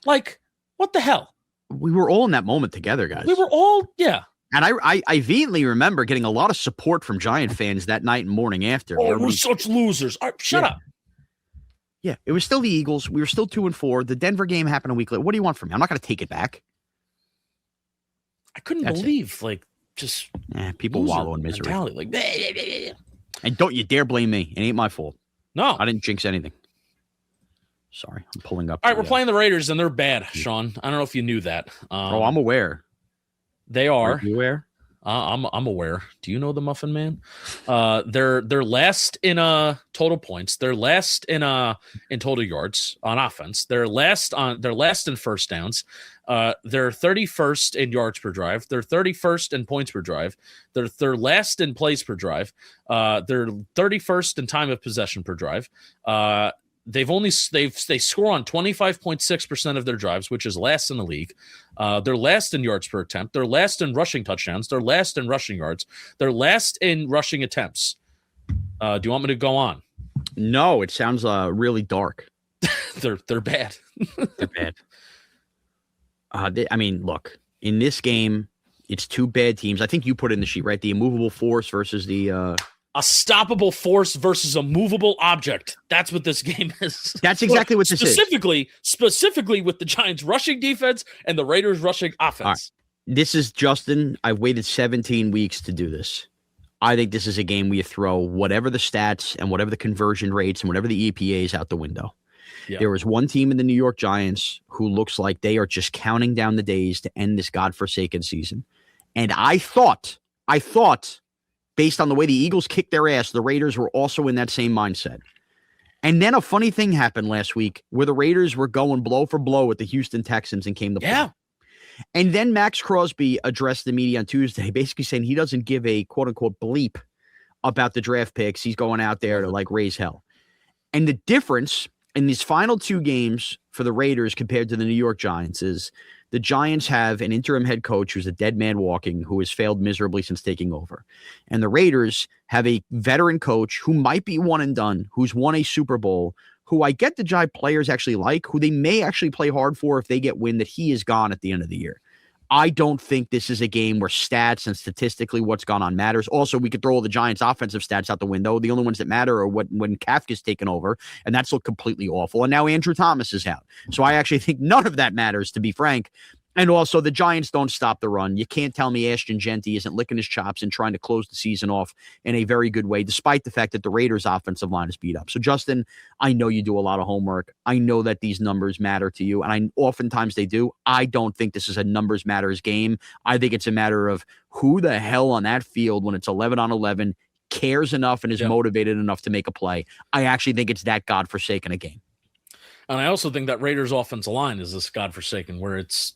Like, what the hell? We were all in that moment together, guys. We were all, yeah. And I vehemently remember getting a lot of support from Giant fans that night and morning after. Oh, we're such losers. All right, shut up. Yeah, it was still the Eagles. We were still 2-4. The Denver game happened a week later. What do you want from me? I'm not going to take it back. I couldn't believe, like, just people wallow in misery. Mentality. Like, bleh, bleh, bleh. And don't you dare blame me. It ain't my fault. No. I didn't jinx anything. Sorry, I'm pulling up. All right, we're playing the Raiders, and they're bad, Shaun. I don't know if you knew that. I'm aware. They are. Are you aware? I'm aware. Do you know the Muffin Man? They're last in total points. They're last in total yards on offense. They're last in first downs. They're 31st in yards per drive. They're 31st in points per drive. They're last in plays per drive. They're 31st in time of possession per drive. They score on 25.6% of their drives, which is last in the league. They're last in yards per attempt. They're last in rushing touchdowns. They're last in rushing yards. They're last in rushing attempts. Do you want me to go on? No, it sounds really dark. They're bad. They're bad. Look, in this game, it's two bad teams. I think you put it in the sheet, right? The immovable force versus the a stoppable force versus a movable object. That's what this game is. That's exactly what this is. Specifically with the Giants rushing defense and the Raiders rushing offense. Right. This is Justin. I've waited 17 weeks to do this. I think this is a game where you throw whatever the stats and whatever the conversion rates and whatever the EPAs out the window. Yeah. There was one team in the New York Giants who looks like they are just counting down the days to end this godforsaken season. And I thought, based on the way the Eagles kicked their ass, the Raiders were also in that same mindset. And then a funny thing happened last week where the Raiders were going blow for blow with the Houston Texans and came to play. Yeah. And then Max Crosby addressed the media on Tuesday, basically saying he doesn't give a quote unquote bleep about the draft picks. He's going out there to like raise hell. And the difference in these final two games for the Raiders compared to the New York Giants is the Giants have an interim head coach who's a dead man walking, who has failed miserably since taking over. And the Raiders have a veteran coach who might be one and done, who's won a Super Bowl, who I get the Giant players actually like, who they may actually play hard for if they get wind that he is gone at the end of the year. I don't think this is a game where stats and statistically what's gone on matters. Also, we could throw all the Giants' offensive stats out the window. The only ones that matter are when Kafka's taken over, and that's looked completely awful. And now Andrew Thomas is out. So I actually think none of that matters, to be frank. And also, the Giants don't stop the run. You can't tell me Ashton Genty isn't licking his chops and trying to close the season off in a very good way, despite the fact that the Raiders' offensive line is beat up. So, Justin, I know you do a lot of homework. I know that these numbers matter to you, and oftentimes they do. I don't think this is a numbers matters game. I think it's a matter of who the hell on that field when it's 11 on 11 cares enough and is motivated enough to make a play. I actually think it's that godforsaken a game. And I also think that Raiders offensive line is this godforsaken where it's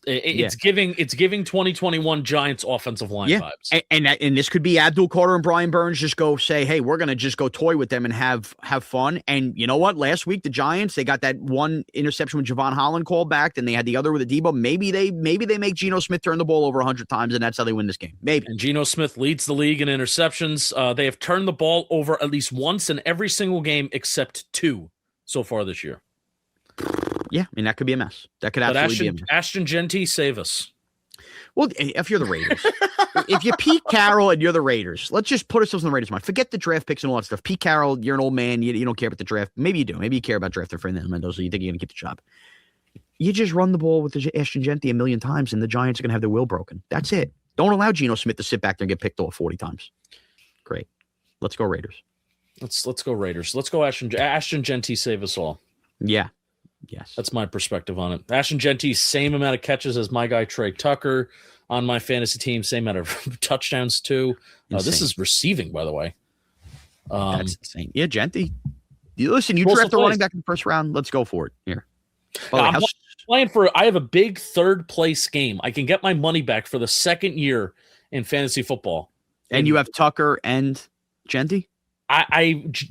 giving 2021 Giants offensive line vibes. And this could be Abdul Carter and Brian Burns just go say, hey, we're going to just go toy with them and have fun. And you know what? Last week, the Giants, they got that one interception with Javon Holland called back. Then they had the other with a Debo. Maybe they make Geno Smith turn the ball over 100 times, and that's how they win this game. Maybe. And Geno Smith leads the league in interceptions. They have turned the ball over at least once in every single game except 2 so far this year. Yeah, I mean, that could be a mess. That could absolutely be a mess. Ashton Genty, save us. Well, if you're the Raiders, if you're Pete Carroll and you're the Raiders, let's just put ourselves in the Raiders' mind. Forget the draft picks and all that stuff. Pete Carroll, you're an old man. You don't care about the draft. Maybe you do. Maybe you care about drafting Fernando Mendoza. You think you're going to keep the job. You just run the ball with Ashton Genty a million times, and the Giants are going to have their will broken. That's it. Don't allow Geno Smith to sit back there and get picked off 40 times. Great. Let's go Raiders. Let's go Raiders. Let's go Ashton Genty, save us all. Yeah. Yes. That's my perspective on it. Ashton Genty, same amount of catches as my guy Trey Tucker on my fantasy team. Same amount of touchdowns, too. This is receiving, by the way. That's insane. Yeah, Genty. Listen, you draft a running back in the first round. Let's go for it. Here. I'm playing I have a big third place game. I can get my money back for the second year in fantasy football. And you have Tucker and Genty?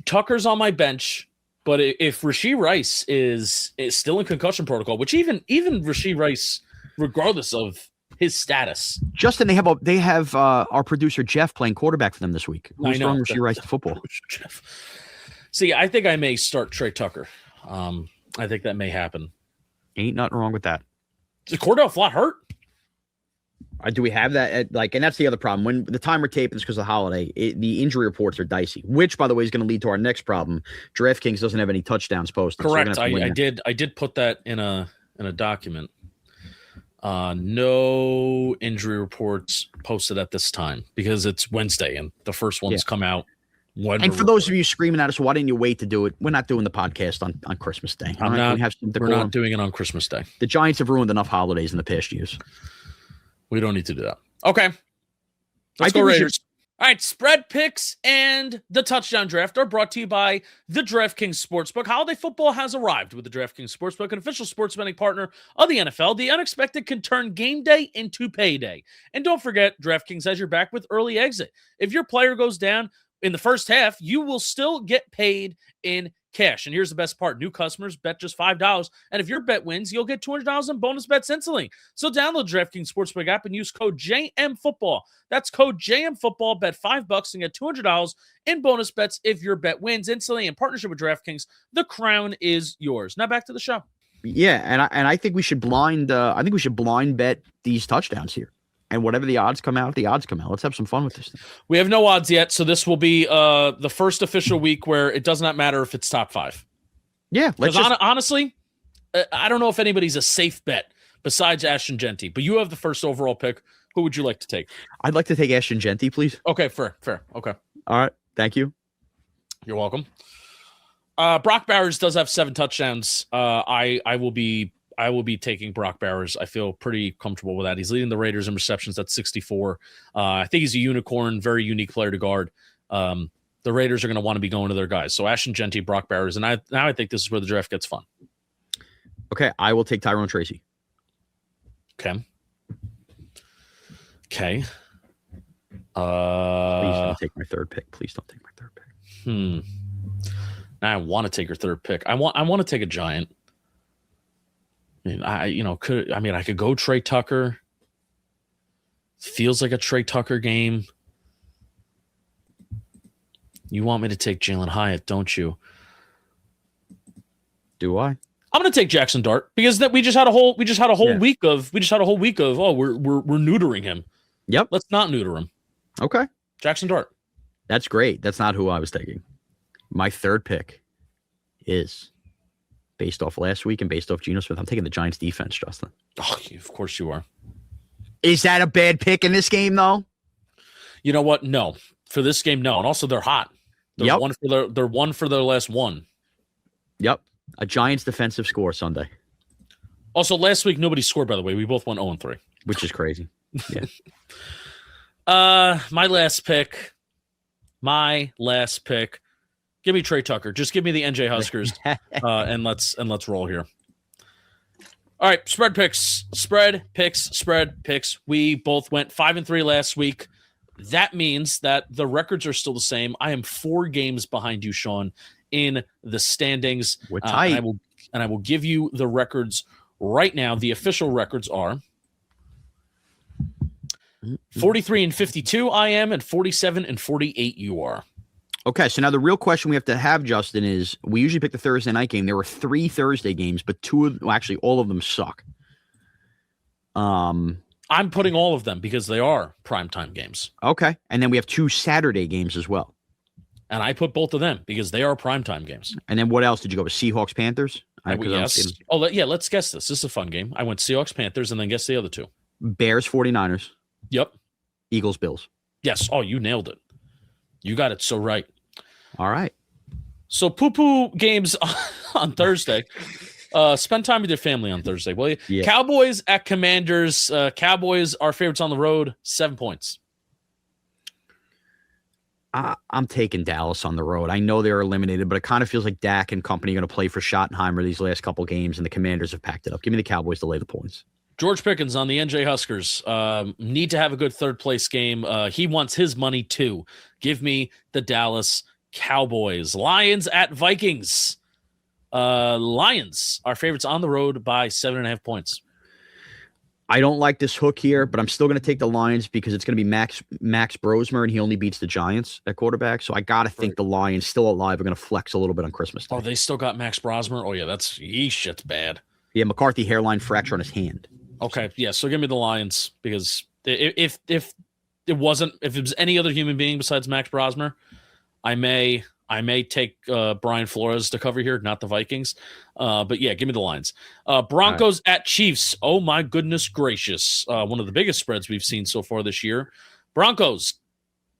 Tucker's on my bench. But if Rashee Rice is still in concussion protocol, which even Rashee Rice, regardless of his status, Justin, they have our producer Jeff playing quarterback for them this week. Who's throwing Rashee Rice to football? Jeff. See, I think I may start Trey Tucker. I think that may happen. Ain't nothing wrong with that. Is Cordell Flott hurt? Do we have that? And that's the other problem. When the time we're taping is because of the holiday, the injury reports are dicey, which, by the way, is going to lead to our next problem. DraftKings doesn't have any touchdowns posted. Correct. So I did put that in a document. No injury reports posted at this time because it's Wednesday and the first ones come out. And for those of you screaming at us, why didn't you wait to do it? We're not doing the podcast on Christmas Day. We're not doing it on Christmas Day. The Giants have ruined enough holidays in the past years. We don't need to do that. Okay. Let's go Raiders. All right, spread picks and the touchdown draft are brought to you by the DraftKings Sportsbook. Holiday football has arrived with the DraftKings Sportsbook, an official sports betting partner of the NFL. The unexpected can turn game day into payday. And don't forget, DraftKings has your back with early exit. If your player goes down in the first half, you will still get paid in cash. And here's the best part. New customers bet just $5. And if your bet wins, you'll get $200 in bonus bets instantly. So download DraftKings Sportsbook app and use code JMFootball. That's code JMFootball. Bet $5 and get $200 in bonus bets if your bet wins instantly. In partnership with DraftKings, the crown is yours. Now back to the show. Yeah, and I think we should blind bet these touchdowns here. And whatever the odds come out, Let's have some fun with this thing. We have no odds yet, so this will be the first official week where it does not matter if it's top 5. Yeah, honestly, I don't know if anybody's a safe bet besides Ashton Genty, but you have the first overall pick. Who would you like to take? I'd like to take Ashton Genty, please. Okay, fair. Okay. All right, thank you. You're welcome. Brock Bowers does have 7 touchdowns. I will be taking Brock Bowers. I feel pretty comfortable with that. He's leading the Raiders in receptions at 64. I think he's a unicorn, very unique player to guard. The Raiders are going to want to be going to their guys. So Ashton Genty, Brock Bowers, and now I think this is where the draft gets fun. Okay, I will take Tyrone Tracy. Okay. Please don't take my third pick. Now I want to take your third pick. I want to take a Giant. I mean, I could go Trey Tucker. Feels like a Trey Tucker game. You want me to take Jalen Hyatt, don't you? Do I? I'm going to take Jaxson Dart because we just had a whole week of we're neutering him. Yep. Let's not neuter him. Okay. Jaxson Dart. That's great. That's not who I was taking. My third pick is based off last week and based off Geno Smith. I'm taking the Giants defense, Justin. Oh, of course you are. Is that a bad pick in this game, though? You know what? No. For this game, no. And also, they're hot. They're one for their last one. Yep. A Giants defensive score Sunday. Also, last week, nobody scored, by the way. We both went 0-3. Which is crazy. Yeah. My last pick. Give me Trey Tucker. Just give me the NJ Huskers, and let's roll here. All right, spread picks. We both went 5-3 last week. That means that the records are still the same. I am 4 games behind you, Shaun, in the standings. We're tight. I will give you the records right now. The official records are 43-52 I am, and 47-48 you are. Okay, so now the real question we have to have, Justin, is we usually pick the Thursday night game. There were 3 Thursday games, but all of them suck. I'm putting all of them because they are primetime games. Okay, and then we have 2 Saturday games as well. And I put both of them because they are primetime games. And then what else did you go with? Seahawks, Panthers? Yes. Let's guess this. This is a fun game. I went Seahawks, Panthers, and then guess the other 2. Bears, 49ers. Yep. Eagles, Bills. Yes. Oh, you nailed it. You got it so right. All right. So poo-poo games on Thursday. Spend time with your family on Thursday, will you? Yeah. Cowboys at Commanders. Cowboys are favorites on the road, 7 points. I'm taking Dallas on the road. I know they're eliminated, but it kind of feels like Dak and company are going to play for Schottenheimer these last couple games, and the Commanders have packed it up. Give me the Cowboys to lay the points. George Pickens on the NJ Huskers. Need to have a good third-place game. He wants his money, too. Give me the Dallas Cowboys. Lions at Vikings. Lions are favorites on the road by 7.5 points. I don't like this hook here, but I'm still going to take the Lions because it's going to be Max Brosmer, and he only beats the Giants at quarterback. So I got to think the Lions, still alive, are going to flex a little bit on Christmas Day. Oh, they still got Max Brosmer? Oh, yeah, that's bad. Yeah, McCarthy hairline fracture on his hand. Okay, yeah, so give me the Lions because if it was any other human being besides Max Brosmer, I may take Brian Flores to cover here, not the Vikings. But yeah, give me the Lions. Broncos at Chiefs. Oh my goodness gracious. One of the biggest spreads we've seen so far this year. Broncos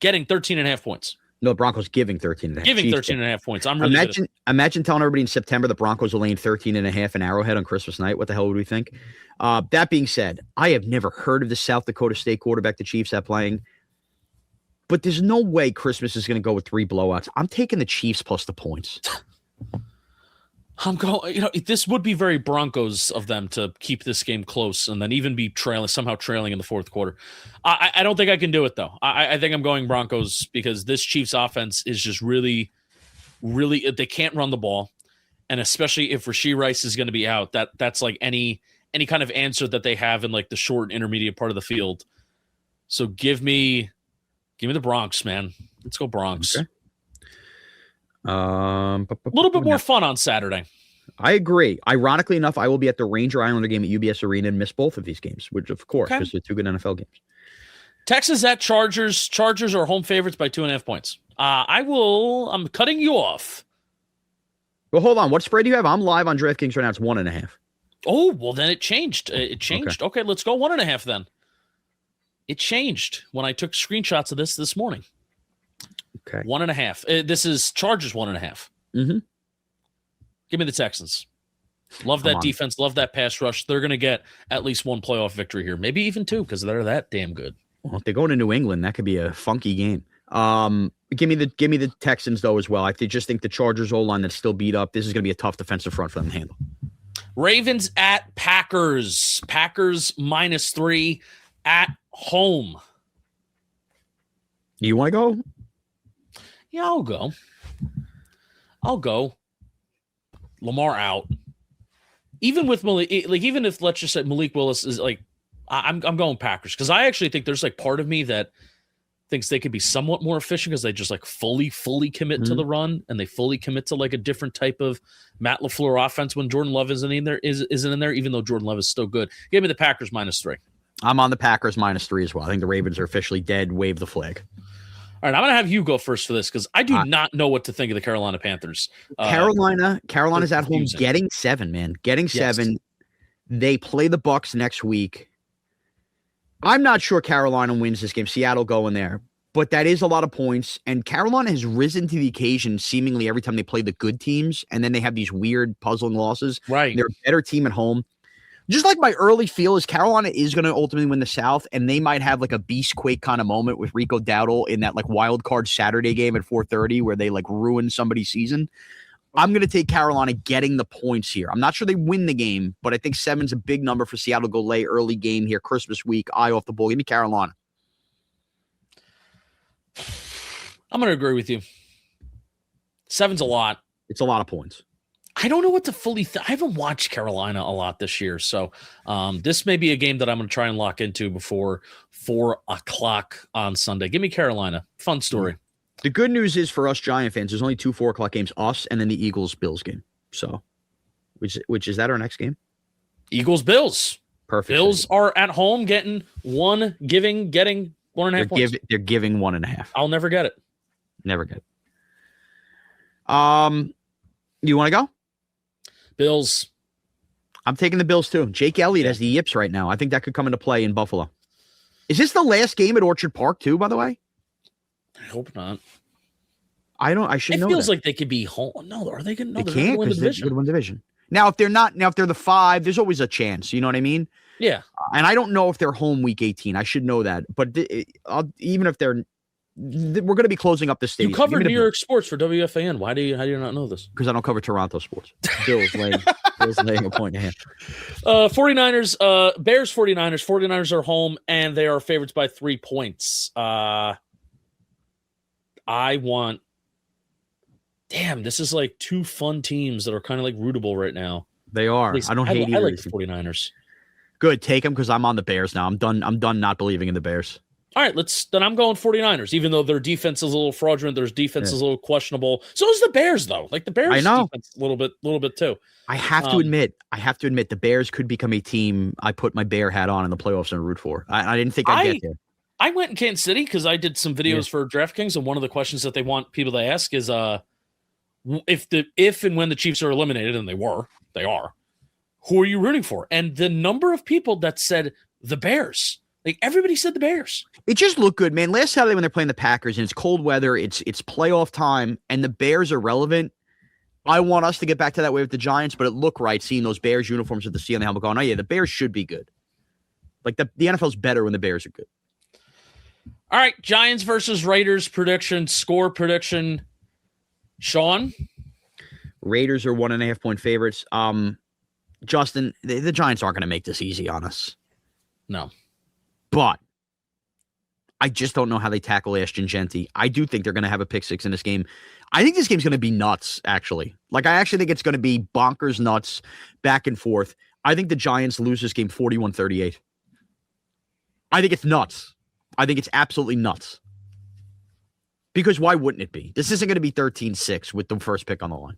getting 13.5 points. No, Broncos giving 13.5. Giving 13.5 points. I'm really imagine telling everybody in September the Broncos are laying 13.5 in Arrowhead on Christmas night. What the hell would we think? That being said, I have never heard of the South Dakota State quarterback the Chiefs have playing. But there's no way Christmas is going to go with 3 blowouts. I'm taking the Chiefs plus the points. I'm going, this would be very Broncos of them to keep this game close and then even be somehow trailing in the fourth quarter. I don't think I can do it, though. I think I'm going Broncos because this Chiefs offense is just really, really, they can't run the ball. And especially if Rashee Rice is going to be out, that's like any kind of answer that they have in like the short intermediate part of the field. So give me the Bronx, man. Let's go Bronx. Okay. A little bit more fun on Saturday. I agree. Ironically enough, I will be at the Ranger Islander game at UBS Arena and miss both of these games, which of course, because they're 2 good NFL games. Texas at Chargers. Chargers are home favorites by 2.5 points. I'm cutting you off. Well, hold on. What spread do you have? I'm live on DraftKings right now. It's 1.5. Oh, well, then it changed. It changed. Okay, let's go 1.5 then. It changed when I took screenshots of this morning. Okay. 1.5. This is Chargers 1.5. Mm-hmm. Give me the Texans. Love that defense. Love that pass rush. They're going to get at least 1 playoff victory here. Maybe even 2 because they're that damn good. Well, if they're going to New England, that could be a funky game. Give me the Texans, though, as well. I just think the Chargers O-line that's still beat up. This is going to be a tough defensive front for them to handle. Ravens at Packers. Packers -3 at home. You want to go? Yeah, I'll go. Lamar out. Even with Malik, even if let's just say Malik Willis is like, I'm going Packers because I actually think there's like part of me that thinks they could be somewhat more efficient because they just like fully commit to the run and they fully commit to like a different type of Matt LaFleur offense when Jordan Love isn't in there, even though Jordan Love is still good. Give me the Packers -3. I'm on the Packers -3 as well. I think the Ravens are officially dead. Wave the flag. All right, I'm going to have you go first for this because I do not know what to think of the Carolina Panthers. Carolina's at home getting 7, man. Getting 7. They play the Bucs next week. I'm not sure Carolina wins this game. Seattle going there. But that is a lot of points. And Carolina has risen to the occasion seemingly every time they play the good teams. And then they have these weird puzzling losses. Right. They're a better team at home. Just like my early feel is Carolina is going to ultimately win the South. And they might have like a beast quake kind of moment with Rico Dowdle in that like wild card Saturday game at 4:30 where they like ruin somebody's season. I'm going to take Carolina getting the points here. I'm not sure they win the game, but I think 7's a big number for Seattle to go lay early game here, Christmas week, eye off the ball. Give me Carolina. I'm going to agree with you. 7's a lot. It's a lot of points. I don't know what to fully I haven't watched Carolina a lot this year, so this may be a game that I'm going to try and lock into before 4 o'clock on Sunday. Give me Carolina. Fun story. The good news is for us Giant fans, there's only 2 4 o'clock games, us and then the Eagles-Bills game. So, which is that our next game? Eagles-Bills. Perfect. Bills are at home getting 1.5 points. They're giving 1.5. I'll never get it. Never get it. You want to go? Bills. I'm taking the Bills too. Jake Elliott has the yips right now. I think that could come into play in Buffalo. Is this the last game at Orchard Park too, by the way? I hope not. I should know. It feels that. like they could be home. No, are they going to? They can't because they're going to win division. Now, if they're not, if they're the 5, there's always a chance. You know what I mean? Yeah. And I don't know if they're home week 18. I should know that. But even if they're, we're going to be closing up the stadium. You cover New York sports for WFAN. How do you not know this? Because I don't cover Toronto sports. Bills laying a point and a half. 49ers, Bears 49ers. 49ers are home and they are favorites by 3 points. This is like 2 fun teams that are kind of like rootable right now. They are. I don't hate either. I like the 49ers. Good. Take them because I'm on the Bears now. I'm done not believing in the Bears. All right, then I'm going 49ers, even though their defense is a little fraudulent. Their defense is a little questionable. So is the Bears, though. Like the Bears defense a little bit too. I have to admit, the Bears could become a team I put my Bear hat on in the playoffs and root for. I didn't think I'd get there. I went in Kansas City because I did some videos for DraftKings, and one of the questions that they want people to ask is if and when the Chiefs are eliminated, and they are, who are you rooting for? And the number of people that said the Bears. Like everybody said the Bears. It just looked good, man. Last Saturday when they're playing the Packers and it's cold weather, it's playoff time, and the Bears are relevant. I want us to get back to that way with the Giants, but it looked right seeing those Bears uniforms with the C on the helmet going, oh yeah, the Bears should be good. Like the NFL's better when the Bears are good. All right, Giants versus Raiders prediction, score prediction. Shaun? Raiders are 1.5 point favorites. Justin, the Giants aren't going to make this easy on us. No. But I just don't know how they tackle Ashton Genty. I do think they're going to have a pick 6 in this game. I think this game's going to be nuts, actually. Like, I actually think it's going to be bonkers nuts, back and forth. I think the Giants lose this game 41-38. I think it's nuts. I think it's absolutely nuts. Because why wouldn't it be? This isn't going to be 13-6 with the first pick on the line.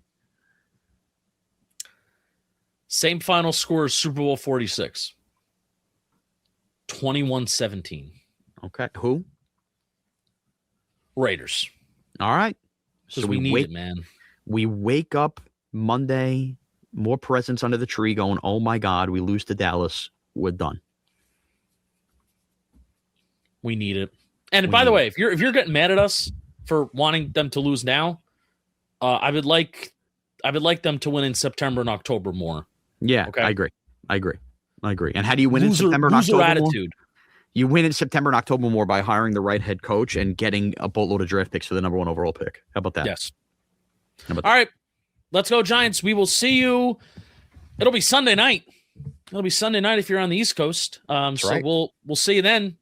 Same final score as Super Bowl 46. 21-17. Okay. Who? Raiders. All right. So we need it, man. We wake up Monday, more presents under the tree going, oh my God, we lose to Dallas. We're done. We need it. And by the way, if you're getting mad at us for wanting them to lose now, I would like them to win in September and October more. Yeah, okay? I agree. And how do you win in September and October attitude. More? You win in September and October more by hiring the right head coach and getting a boatload of draft picks for the number 1 overall pick. How about that? Yes. All right. Let's go, Giants. We will see you. It'll be Sunday night. If you're on the East Coast. So right. We'll see you then.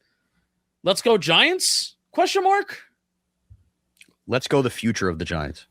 Let's go, Giants? ? Let's go the future of the Giants.